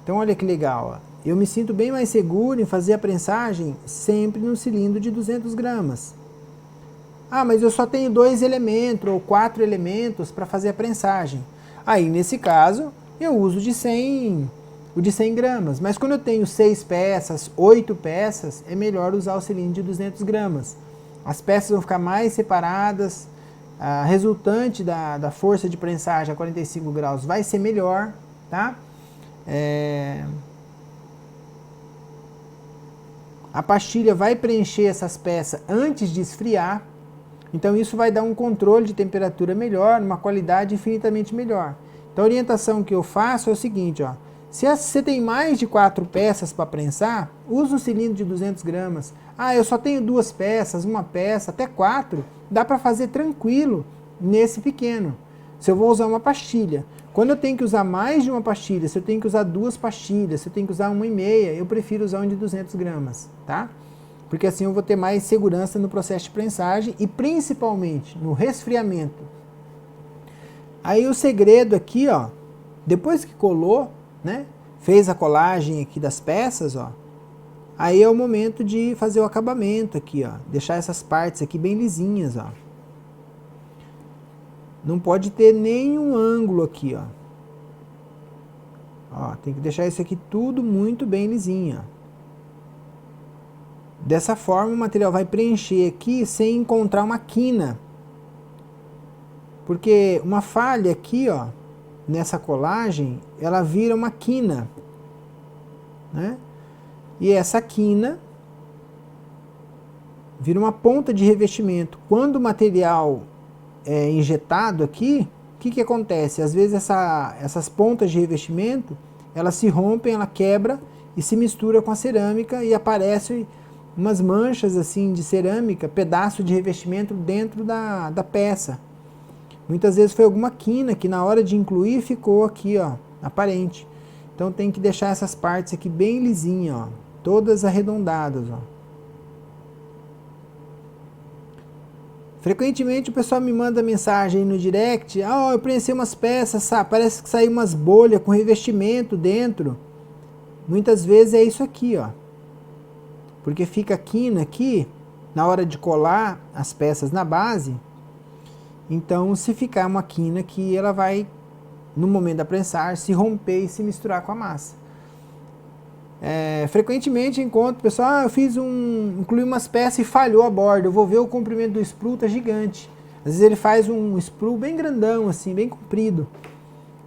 Então olha que legal, ó. Eu me sinto bem mais seguro em fazer a prensagem sempre no cilindro de 200 gramas. Ah, mas eu só tenho 2 elementos ou 4 elementos para fazer a prensagem. Aí, nesse caso, eu uso o de 100 gramas. Mas quando eu tenho 6 peças, 8 peças, é melhor usar o cilindro de 200 gramas. As peças vão ficar mais separadas, a resultante da força de prensagem a 45 graus vai ser melhor, tá? A pastilha vai preencher essas peças antes de esfriar. Então isso vai dar um controle de temperatura melhor, uma qualidade infinitamente melhor. Então a orientação que eu faço é o seguinte, ó. Se você tem mais de 4 peças para prensar, usa um cilindro de 200 gramas. Ah, eu só tenho 2 peças, 1 peça, até 4. Dá para fazer tranquilo nesse pequeno. Se eu vou usar uma pastilha. Quando eu tenho que usar mais de uma pastilha, se eu tenho que usar 2 pastilhas, se eu tenho que usar 1,5, eu prefiro usar um de 200 gramas, tá? Porque assim eu vou ter mais segurança no processo de prensagem e principalmente no resfriamento. Aí o segredo aqui, ó, depois que colou, né, fez a colagem aqui das peças, ó, aí é o momento de fazer o acabamento aqui, ó, deixar essas partes aqui bem lisinhas, ó. Não pode ter nenhum ângulo aqui, ó. Ó, tem que deixar isso aqui tudo muito bem lisinho, ó. Dessa forma o material vai preencher aqui sem encontrar uma quina. Porque uma falha aqui, ó, nessa colagem, ela vira uma quina, né? E essa quina vira uma ponta de revestimento. Quando o material é injetado aqui, o que acontece? Às vezes essas pontas de revestimento, elas se rompem, ela quebra e se mistura com a cerâmica e aparece umas manchas assim de cerâmica, pedaço de revestimento dentro da peça. Muitas vezes foi alguma quina que na hora de incluir ficou aqui, ó, aparente. Então tem que deixar essas partes aqui bem lisinhas, ó, todas arredondadas, ó. Frequentemente o pessoal me manda mensagem no direct, ah, eu preenchi umas peças, sabe? Parece que saiu umas bolhas com revestimento dentro. Muitas vezes é isso aqui, ó. Porque fica a quina aqui, na hora de colar as peças na base. Então, se ficar uma quina aqui, ela vai, no momento da prensagem, se romper e se misturar com a massa. Frequentemente encontro o pessoal, incluí umas peças e falhou a borda. Eu vou ver o comprimento do sprue, tá gigante. Às vezes ele faz um sprue bem grandão, assim, bem comprido.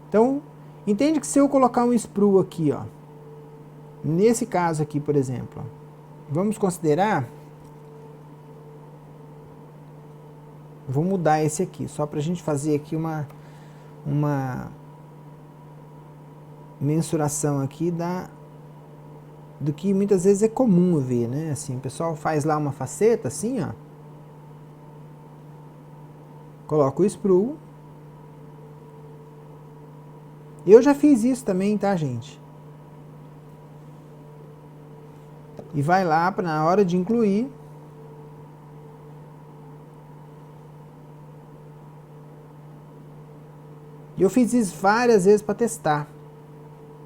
Então, entende que se eu colocar um sprue aqui, ó, nesse caso aqui, por exemplo, ó, vamos considerar, vou mudar esse aqui, só para a gente fazer aqui uma mensuração aqui do que muitas vezes é comum ver, né? Assim, o pessoal faz lá uma faceta assim, ó, coloca o sprue. Eu já fiz isso também, tá, gente? E vai lá para na hora de incluir. E eu fiz isso várias vezes para testar.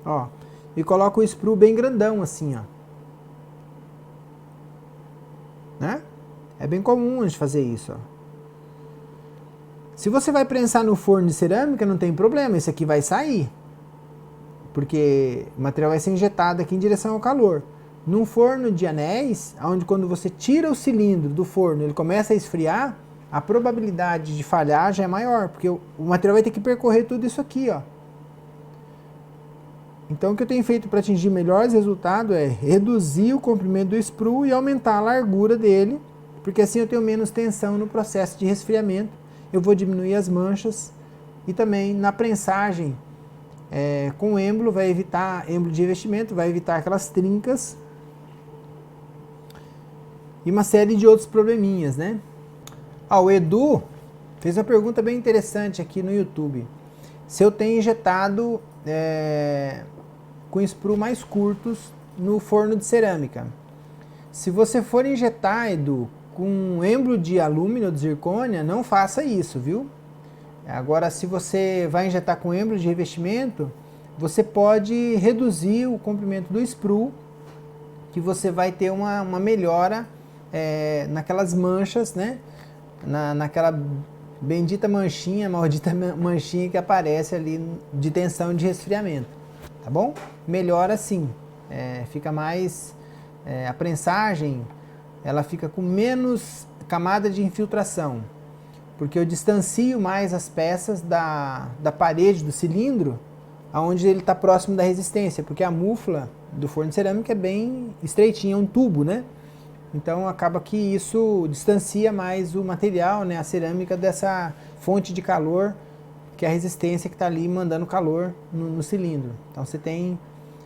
Ó, e coloco o sprue bem grandão assim, ó. Né? É bem comum a gente fazer isso, ó. Se você vai prensar no forno de cerâmica, não tem problema, esse aqui vai sair. Porque o material vai ser injetado aqui em direção ao calor. Num forno de anéis, onde quando você tira o cilindro do forno, ele começa a esfriar, a probabilidade de falhar já é maior, porque o material vai ter que percorrer tudo isso aqui, ó. Então o que eu tenho feito para atingir melhores resultados é reduzir o comprimento do sprue e aumentar a largura dele, porque assim eu tenho menos tensão no processo de resfriamento, eu vou diminuir as manchas e também na prensagem com êmbolo, vai evitar êmbolo de revestimento, vai evitar aquelas trincas e uma série de outros probleminhas, né? O Edu fez uma pergunta bem interessante aqui no YouTube. Se eu tenho injetado com sprue mais curtos no forno de cerâmica. Se você for injetar, Edu, com êmbolo de alumínio ou de zircônia, não faça isso, viu? Agora, se você vai injetar com êmbolo de revestimento, você pode reduzir o comprimento do sprue, que você vai ter uma melhora naquelas manchas, né? Naquela bendita manchinha, maldita manchinha que aparece ali de tensão de resfriamento, tá bom? Melhora sim, fica mais, a prensagem, ela fica com menos camada de infiltração, porque eu distancio mais as peças da parede do cilindro, aonde ele está próximo da resistência, porque a mufla do forno de cerâmica é bem estreitinha, é um tubo, né? Então acaba que isso distancia mais o material, né, a cerâmica dessa fonte de calor, que é a resistência que está ali mandando calor no cilindro. Então você tem...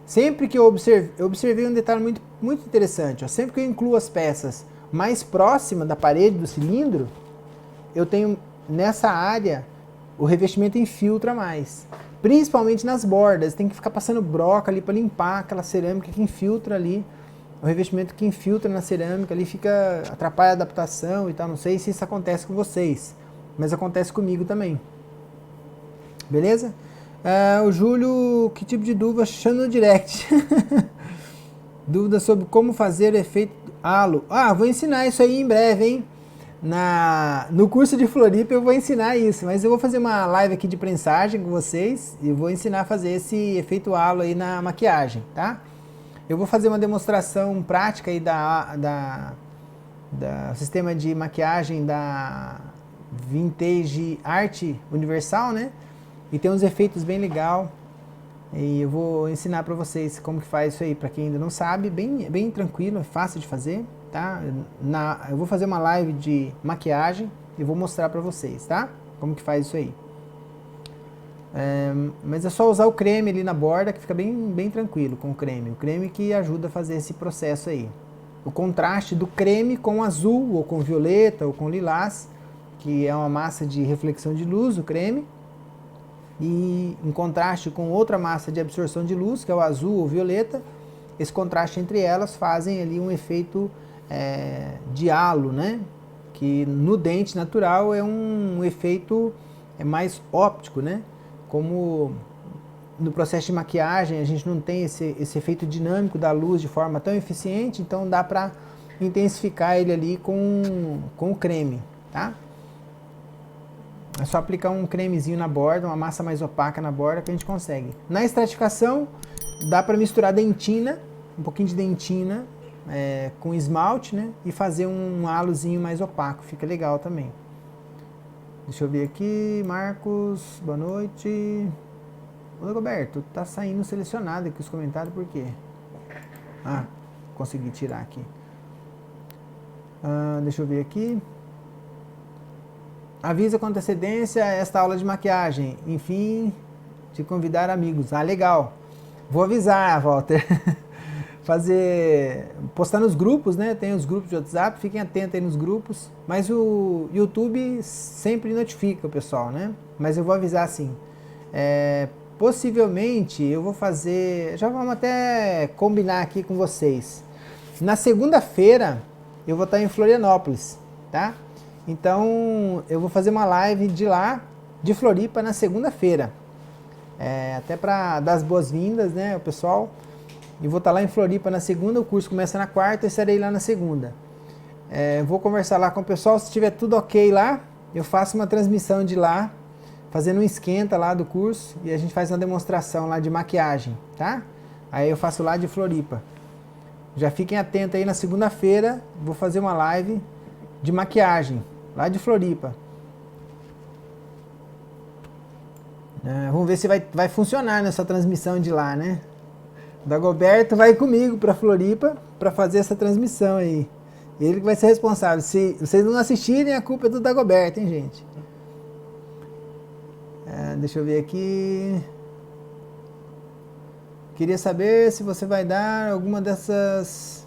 Sempre que eu observei um detalhe muito, muito interessante, ó, sempre que eu incluo as peças mais próximas da parede do cilindro, eu tenho nessa área o revestimento infiltra mais. Principalmente nas bordas, tem que ficar passando broca ali para limpar aquela cerâmica que infiltra ali. O revestimento que infiltra na cerâmica ali atrapalha a adaptação e tal. Não sei se isso acontece com vocês, mas acontece comigo também. Beleza? O Júlio, que tipo de dúvida? Chama no direct. Dúvida sobre como fazer o efeito halo. Vou ensinar isso aí em breve, hein? No curso de Floripa eu vou ensinar isso, mas eu vou fazer uma live aqui de prensagem com vocês e vou ensinar a fazer esse efeito halo aí na maquiagem, tá? Eu vou fazer uma demonstração prática aí da sistema de maquiagem da Vintage Art Universal, né? E tem uns efeitos bem legal. E eu vou ensinar para vocês como que faz isso aí, para quem ainda não sabe, bem tranquilo, é fácil de fazer, tá? Eu vou fazer uma live de maquiagem e vou mostrar para vocês, tá? Como que faz isso aí. Mas é só usar o creme ali na borda que fica bem tranquilo com o creme que ajuda a fazer esse processo aí. O contraste do creme com azul, ou com violeta, ou com lilás, que é uma massa de reflexão de luz, o creme, e em contraste com outra massa de absorção de luz, que é o azul ou violeta, esse contraste entre elas fazem ali um efeito de halo, né? Que no dente natural é um efeito mais óptico, né? Como no processo de maquiagem a gente não tem esse efeito dinâmico da luz de forma tão eficiente, então dá para intensificar ele ali com o creme, tá? É só aplicar um cremezinho na borda, uma massa mais opaca na borda que a gente consegue. Na estratificação dá para misturar dentina, um pouquinho de dentina com esmalte, né? E fazer um halozinho mais opaco, fica legal também. Deixa eu ver aqui, Marcos, boa noite. Ô, Roberto, tá saindo selecionado aqui os comentários, por quê? Consegui tirar aqui. Deixa eu ver aqui. Avisa com antecedência esta aula de maquiagem. Enfim, te convidar amigos. Legal. Vou avisar, Walter. Postar nos grupos, né? Tem os grupos de WhatsApp, fiquem atentos aí nos grupos. Mas o YouTube sempre notifica o pessoal, né? Mas eu vou avisar sim. Possivelmente eu vou fazer... Já vamos até combinar aqui com vocês. Na segunda-feira eu vou estar em Florianópolis, tá? Então eu vou fazer uma live de lá, de Floripa, na segunda-feira. Até para dar as boas-vindas, né, o pessoal. E vou estar lá em Floripa na segunda, o curso começa na quarta, eu estarei lá na segunda. Vou conversar lá com o pessoal, se tiver tudo ok lá, eu faço uma transmissão de lá, fazendo um esquenta lá do curso, e a gente faz uma demonstração lá de maquiagem, tá? Aí eu faço lá de Floripa. Já fiquem atentos aí, na segunda-feira vou fazer uma live de maquiagem, lá de Floripa. Vamos ver se vai funcionar nessa transmissão de lá, né? O Dagoberto vai comigo para Floripa para fazer essa transmissão aí. Ele que vai ser responsável. Se vocês não assistirem, a culpa é do Dagoberto, hein, gente? Deixa eu ver aqui. Queria saber se você vai dar alguma dessas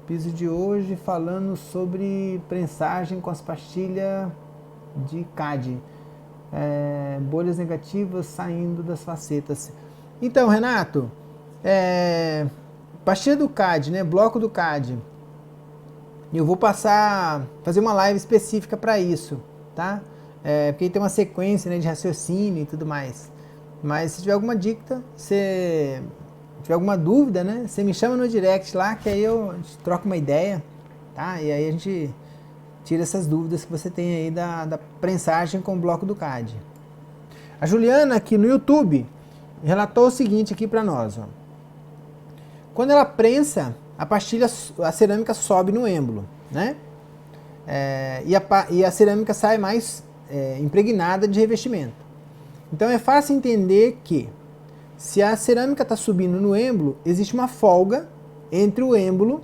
piso de hoje falando sobre prensagem com as pastilhas de CAD. Bolhas negativas saindo das facetas. Então, Renato, pastilha do CAD, né? Bloco do CAD. Eu vou fazer uma live específica para isso, tá? Porque tem uma sequência, né, de raciocínio e tudo mais. Mas se tiver alguma dica, se tiver alguma dúvida, né, você me chama no direct lá, que aí a gente troca uma ideia, tá? E aí a gente tira essas dúvidas que você tem aí da prensagem com o bloco do CAD. A Juliana aqui no YouTube relatou o seguinte aqui para nós, ó. Quando ela prensa, a cerâmica sobe no êmbolo, né? E a cerâmica sai mais impregnada de revestimento. Então é fácil entender que se a cerâmica está subindo no êmbolo, existe uma folga entre o êmbolo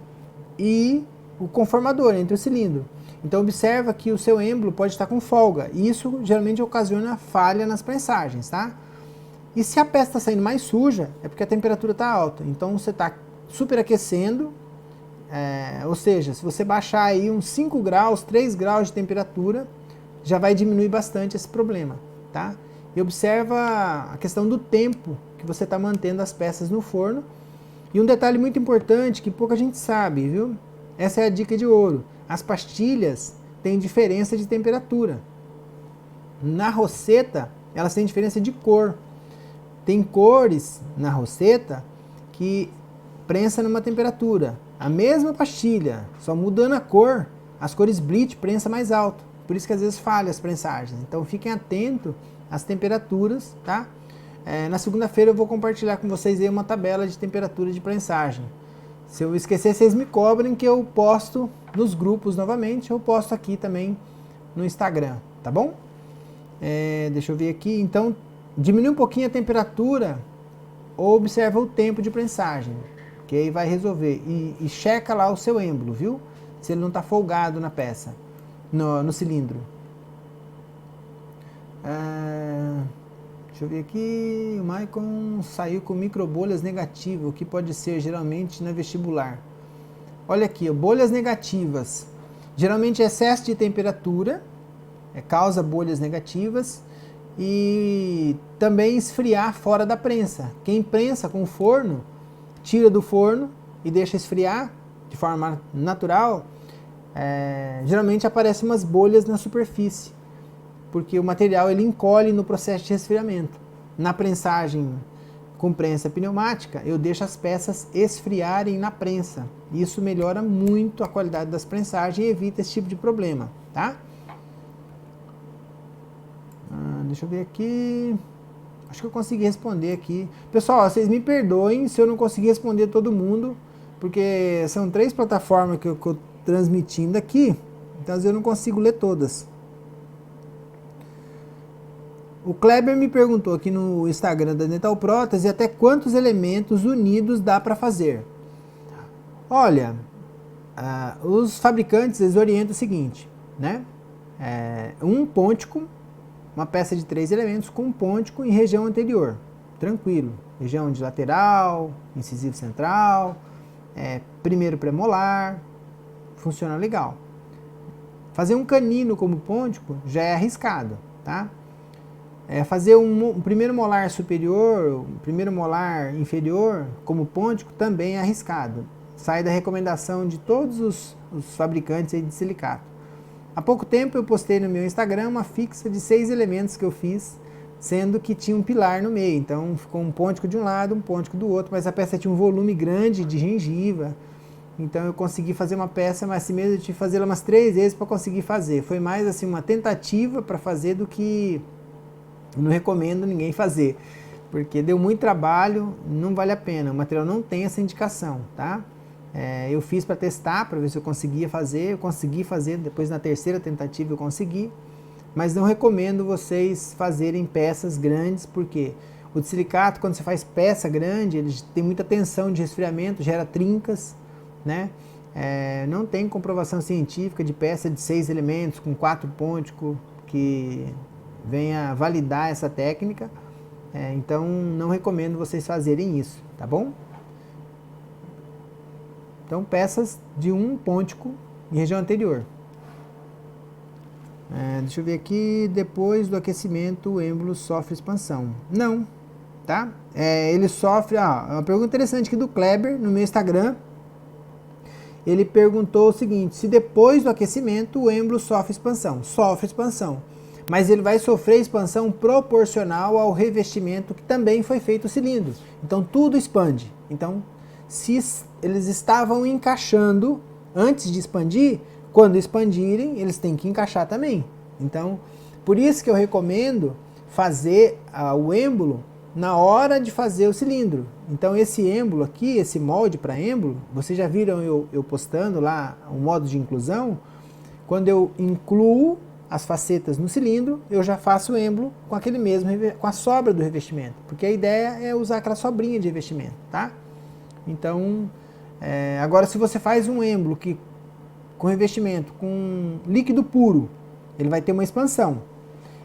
e o conformador, entre o cilindro. Então observa que o seu êmbolo pode estar com folga, e isso geralmente ocasiona falha nas prensagens, tá? E se a peça está saindo mais suja, é porque a temperatura está alta. Então você está superaquecendo, ou seja, se você baixar aí uns 5 graus, 3 graus de temperatura, já vai diminuir bastante esse problema, tá? E observa a questão do tempo que você está mantendo as peças no forno. E um detalhe muito importante que pouca gente sabe, viu? Essa é a dica de ouro. As pastilhas têm diferença de temperatura. Na roseta, elas têm diferença de cor. Tem cores na roseta que prensa numa temperatura. A mesma pastilha, só mudando a cor, as cores bleach prensa mais alto. Por isso que às vezes falha as prensagens. Então fiquem atentos às temperaturas, tá? Na segunda-feira eu vou compartilhar com vocês aí uma tabela de temperatura de prensagem. Se eu esquecer, vocês me cobrem que eu posto nos grupos novamente, eu posto aqui também no Instagram, tá bom? Deixa eu ver aqui. Então, diminui um pouquinho a temperatura ou observa o tempo de prensagem, que aí vai resolver. E checa lá o seu êmbolo, viu? Se ele não está folgado na peça, no cilindro. Deixa eu ver aqui. O Maicon saiu com microbolhas negativas, o que pode ser geralmente na vestibular. Olha aqui, bolhas negativas. Geralmente excesso de temperatura causa bolhas negativas e também esfriar fora da prensa. Quem prensa com forno, tira do forno e deixa esfriar de forma natural, geralmente aparecem umas bolhas na superfície, porque o material ele encolhe no processo de resfriamento. Na prensagem com prensa pneumática, eu deixo as peças esfriarem na prensa. Isso melhora muito a qualidade das prensagens e evita esse tipo de problema, tá? Deixa eu ver aqui. Acho que eu consegui responder aqui. Pessoal, vocês me perdoem se eu não conseguir responder todo mundo, porque são 3 plataformas que eu estou transmitindo aqui, então às vezes eu não consigo ler todas. O Kleber me perguntou aqui no Instagram da Dental Prótese até quantos elementos unidos dá para fazer. Olha, os fabricantes eles orientam o seguinte, né? Um pôntico, uma peça de 3 elementos com um pôntico em região anterior, tranquilo. Região de lateral, incisivo central, primeiro premolar, funciona legal. Fazer um canino como pôntico já é arriscado, tá? Fazer um primeiro molar superior, um primeiro molar inferior como pôntico também é arriscado. Sai da recomendação de todos os fabricantes aí de silicato. Há pouco tempo eu postei no meu Instagram uma fixa de 6 elementos que eu fiz, sendo que tinha um pilar no meio. Então ficou um pôntico de um lado, um pôntico do outro, mas a peça tinha um volume grande de gengiva. Então eu consegui fazer uma peça, mas assim mesmo eu tive que fazê-la umas 3 vezes para conseguir fazer. Foi mais assim uma tentativa para fazer do que eu não recomendo ninguém fazer, porque deu muito trabalho, não vale a pena. O material não tem essa indicação, tá? Eu fiz para testar, para ver se eu conseguia fazer. Eu consegui fazer, depois na 3ª tentativa eu consegui, mas não recomendo vocês fazerem peças grandes, porque o de silicato, quando você faz peça grande, ele tem muita tensão de resfriamento, gera trincas, né? Não tem comprovação científica de peça de 6 elementos com 4 pônticos que venha validar essa técnica, então não recomendo vocês fazerem isso, tá bom? Então peças de um pôntico em região anterior. Deixa eu ver aqui, depois do aquecimento o êmbolo sofre expansão. Não, tá? Ele sofre, uma pergunta interessante aqui do Kleber no meu Instagram. Ele perguntou o seguinte: se depois do aquecimento o êmbolo sofre expansão? Sofre expansão, mas ele vai sofrer expansão proporcional ao revestimento que também foi feito o cilindro. Então tudo expande. Então, se eles estavam encaixando antes de expandir, quando expandirem, eles têm que encaixar também. Então, por isso que eu recomendo fazer o êmbolo na hora de fazer o cilindro. Então esse êmbolo aqui, esse molde para êmbolo, vocês já viram eu postando lá o modo de inclusão. Quando eu incluo as facetas no cilindro, eu já faço o êmbolo com aquele mesmo, com a sobra do revestimento, porque a ideia é usar aquela sobrinha de revestimento, tá? Então, agora se você faz um êmbolo com revestimento com líquido puro, ele vai ter uma expansão.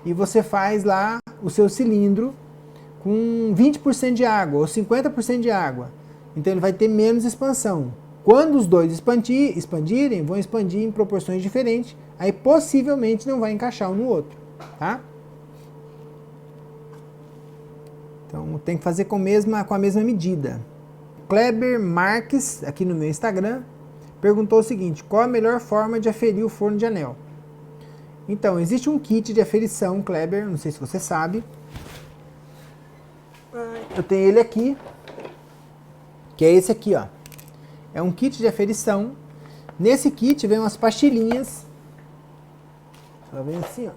E você faz lá o seu cilindro com 20% de água ou 50% de água. Então ele vai ter menos expansão. Quando os dois expandirem, vão expandir em proporções diferentes, aí possivelmente não vai encaixar um no outro, tá? Então tem que fazer com a mesma medida. Kleber Marques, aqui no meu Instagram, perguntou o seguinte: qual a melhor forma de aferir o forno de anel? Então, existe um kit de aferição, Kleber, não sei se você sabe. Eu tenho ele aqui, que é esse aqui, ó. É um kit de aferição. Nesse kit vem umas pastilhinhas. Só vem assim, ó.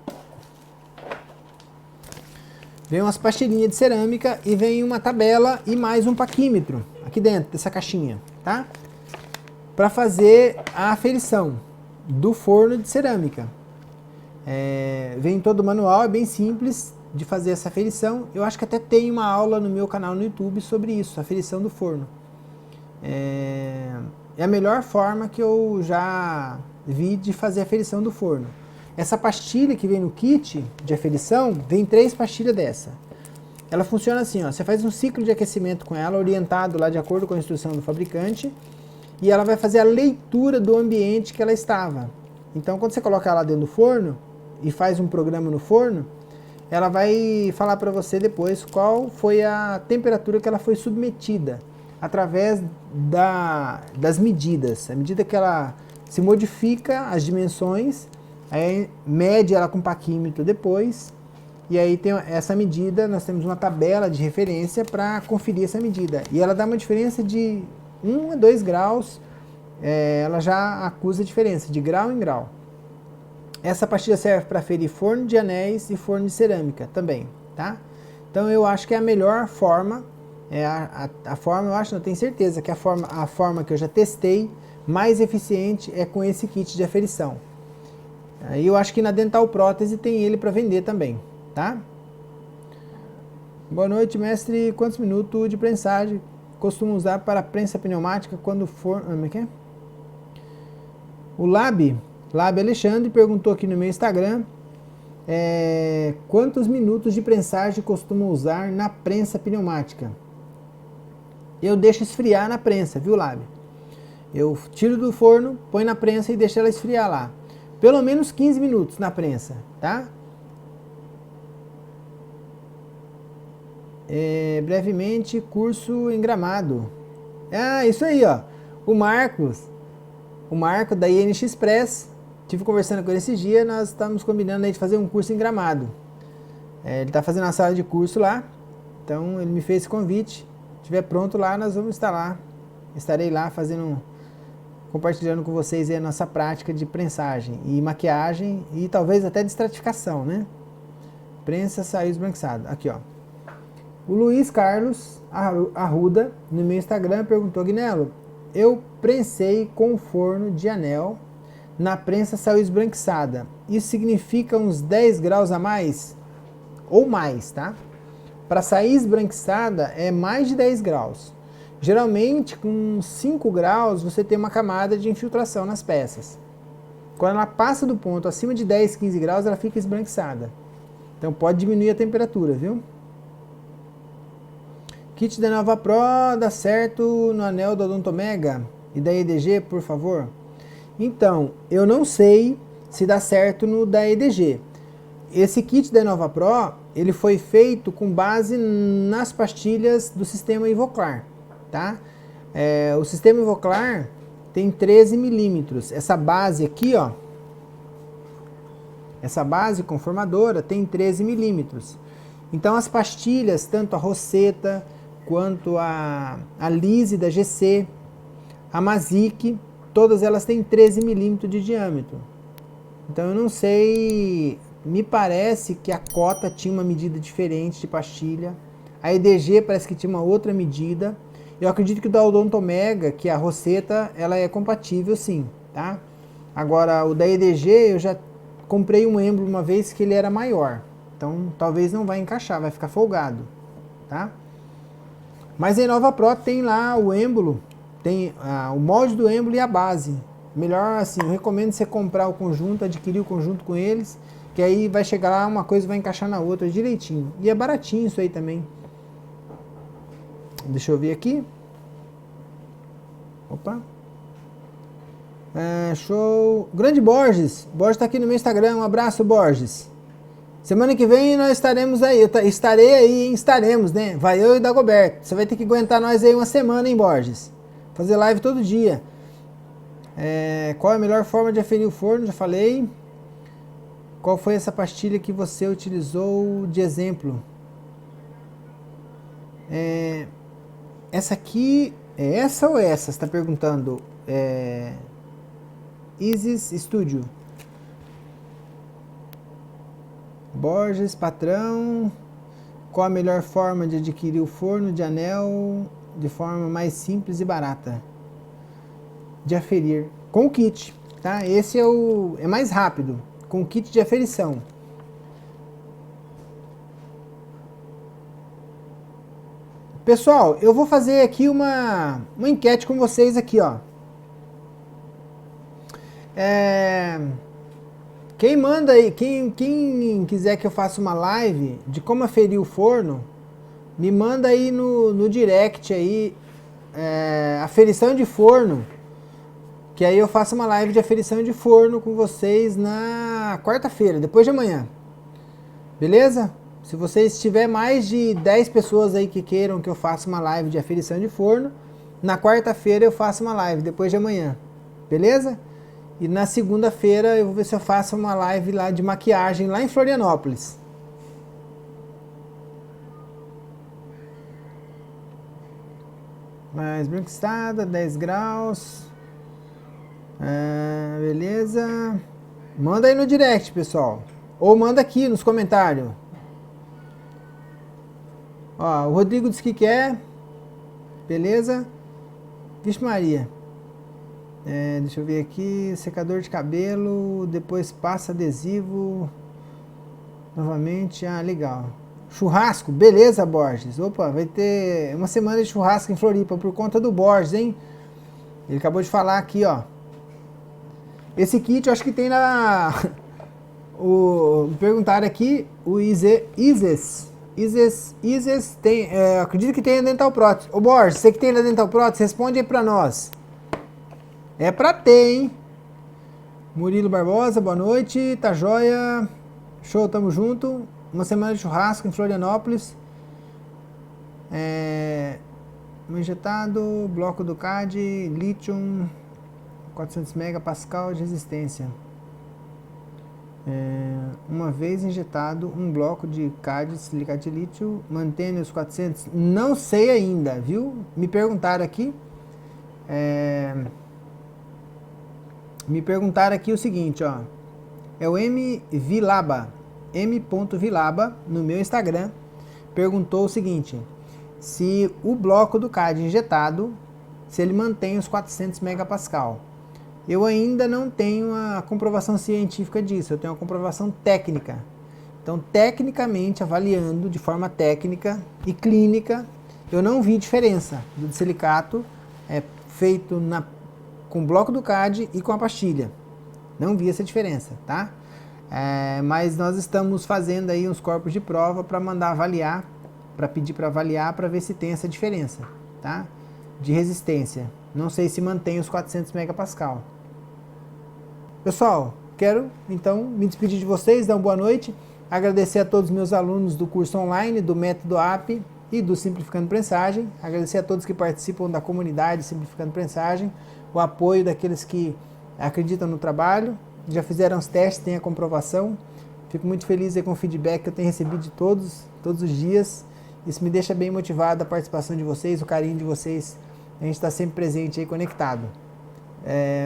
Vem umas pastilhinhas de cerâmica e vem uma tabela e mais um paquímetro aqui dentro dessa caixinha, tá? Para fazer a aferição do forno de cerâmica. Vem todo o manual, é bem simples de fazer essa aferição. Eu acho que até tem uma aula no meu canal no YouTube sobre isso, a aferição do forno. É a melhor forma que eu já vi de fazer a aferição do forno. Essa pastilha que vem no kit de aferição, vem 3 pastilhas dessa. Ela funciona assim, ó, você faz um ciclo de aquecimento com ela, orientado lá de acordo com a instrução do fabricante, e ela vai fazer a leitura do ambiente que ela estava. Então, quando você coloca ela dentro do forno e faz um programa no forno, ela vai falar para você depois qual foi a temperatura que ela foi submetida, através das medidas. À medida que ela se modifica as dimensões, aí mede ela com paquímetro depois, e aí tem essa medida, nós temos uma tabela de referência para conferir essa medida. E ela dá uma diferença de 1 a 2 graus, ela já acusa diferença de grau em grau. Essa pastilha serve para aferir forno de anéis e forno de cerâmica também, tá? Então eu acho que é a melhor forma, a forma, eu acho, não tenho certeza, que a forma que eu já testei, mais eficiente é com esse kit de aferição. Aí eu acho que na Dental Prótese tem ele para vender também, tá? Boa noite, mestre. Quantos minutos de prensagem costumo usar para prensa pneumática quando for... Como é que é? O Lab Alexandre perguntou aqui no meu Instagram quantos minutos de prensagem costumo usar na prensa pneumática. Eu deixo esfriar na prensa, viu, Lab? Eu tiro do forno, põe na prensa e deixo ela esfriar lá. Pelo menos 15 minutos na prensa, tá? Brevemente, curso em Gramado. Isso aí, ó. O Marco da INX Express, tive conversando com ele esses dias, nós estamos combinando aí de fazer um curso em Gramado. Ele está fazendo uma sala de curso lá, então ele me fez esse convite. Se estiver pronto lá, nós vamos estar lá. Estarei lá fazendo compartilhando com vocês aí a nossa prática de prensagem e maquiagem e talvez até de estratificação, né? Prensa, saiu esbranquiçado. Aqui, ó. O Luiz Carlos Arruda, no meu Instagram, perguntou: Guinello, eu prensei com forno de anel, na prensa saiu esbranquiçada. Isso significa uns 10 graus a mais? Ou mais, tá? Para sair esbranquiçada é mais de 10 graus. Geralmente, com 5 graus, você tem uma camada de infiltração nas peças. Quando ela passa do ponto acima de 10, 15 graus, ela fica esbranquiçada. Então pode diminuir a temperatura, viu? Kit da Nova Pro dá certo no anel do Odontomega e da EDG, por favor? Então, eu não sei se dá certo no da EDG. Esse kit da Nova Pro, ele foi feito com base nas pastilhas do sistema Ivoclar, tá? O sistema Ivoclar tem 13 milímetros. Essa base aqui, ó, essa base conformadora tem 13 milímetros. Então as pastilhas, tanto a Rosetta, quanto a Lise da GC, a Mazik, todas elas têm 13 milímetros de diâmetro. Então eu não sei, me parece que a Cota tinha uma medida diferente de pastilha, a EDG parece que tinha uma outra medida. Eu acredito que o da Odontomega, que é a Rosetta, ela é compatível sim, tá? Agora o da EDG eu já comprei um êmbolo uma vez que ele era maior, então talvez não vai encaixar, vai ficar folgado, tá? Mas em Nova Pro tem lá o êmbolo, tem o molde do êmbolo e a base. Melhor assim, eu recomendo você comprar o conjunto, adquirir o conjunto com eles, que aí vai chegar lá, uma coisa vai encaixar na outra direitinho. E é baratinho isso aí também. Deixa eu ver aqui. Opa. Show. Grande Borges. Borges tá aqui no meu Instagram. Um abraço, Borges. Semana que vem nós estaremos aí. Eu estarei aí, hein? Estaremos, né? Vai eu e Dagoberto. Você vai ter que aguentar nós aí uma semana, hein, Borges? Fazer live todo dia. Qual é a melhor forma de aferir o forno? Já falei. Qual foi essa pastilha que você utilizou de exemplo? Essa aqui, é essa ou essa? Você está perguntando. Isis Studio. Borges, patrão. Qual a melhor forma de adquirir o forno de anel de forma mais simples e barata de aferir? Com o kit, tá? Esse é mais rápido, com o kit de aferição. Pessoal, eu vou fazer aqui uma enquete com vocês aqui, ó. Quem manda aí, quem quiser que eu faça uma live de como aferir o forno, me manda aí no direct aí, aferição de forno, que aí eu faço uma live de aferição de forno com vocês na quarta-feira, depois de amanhã. Beleza? Se vocês tiver mais de 10 pessoas aí que queiram que eu faça uma live de aferição de forno, na quarta-feira eu faço uma live, depois de amanhã. Beleza? E na segunda-feira eu vou ver se eu faço uma live lá de maquiagem lá em Florianópolis. Mais branquiçada, 10 graus. Beleza. Manda aí no direct, pessoal. Ou manda aqui nos comentários. Ó, o Rodrigo disse que quer. Beleza. Vixe Maria. Deixa eu ver aqui. Secador de cabelo. Depois passa adesivo. Novamente. Legal. Churrasco. Beleza, Borges. Opa, vai ter uma semana de churrasco em Floripa por conta do Borges, hein? Ele acabou de falar aqui, ó. Esse kit eu acho que tem na... perguntaram aqui. O Isis tem... acredito que tem a Dental Prótese. Ô Borges, você que tem na Dental Prótese, responde aí pra nós. É pra ter, hein? Murilo Barbosa, boa noite. Tá joia. Show, tamo junto. Uma semana de churrasco em Florianópolis. Injetado, bloco do CAD, lítio, 400 megapascal de resistência. Uma vez injetado um bloco de CAD silicate de lítio, mantém os 400? Não sei ainda, viu? Me perguntaram aqui. Me perguntaram aqui o seguinte, ó. É o M.Vilaba no meu Instagram. Perguntou o seguinte: se o bloco do CAD injetado, se ele mantém os 400 megapascal. Eu ainda não tenho a comprovação científica disso, eu tenho a comprovação técnica. Então, tecnicamente, avaliando de forma técnica e clínica, eu não vi diferença do silicato feito com o bloco do CAD e com a pastilha. Não vi essa diferença, tá? Mas nós estamos fazendo aí uns corpos de prova para mandar avaliar, para pedir para avaliar, para ver se tem essa diferença, tá? De resistência. Não sei se mantém os 400 megapascal. Pessoal, quero então me despedir de vocês, dar uma boa noite, agradecer a todos os meus alunos do curso online, do Método AP e do Simplificando Prensagem, agradecer a todos que participam da comunidade Simplificando Prensagem, o apoio daqueles que acreditam no trabalho, já fizeram os testes, têm a comprovação. Fico muito feliz aí com o feedback que eu tenho recebido de todos os dias. Isso me deixa bem motivado, a participação de vocês, o carinho de vocês. A gente está sempre presente aí, conectado.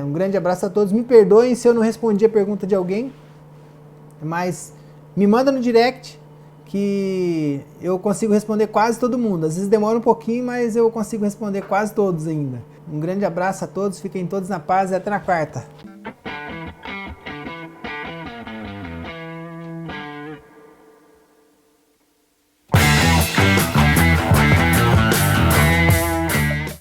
Um grande abraço a todos. Me perdoem se eu não respondi a pergunta de alguém, mas me manda no direct que eu consigo responder quase todo mundo. Às vezes demora um pouquinho, mas eu consigo responder quase todos ainda. Um grande abraço a todos, fiquem todos na paz e até na quarta.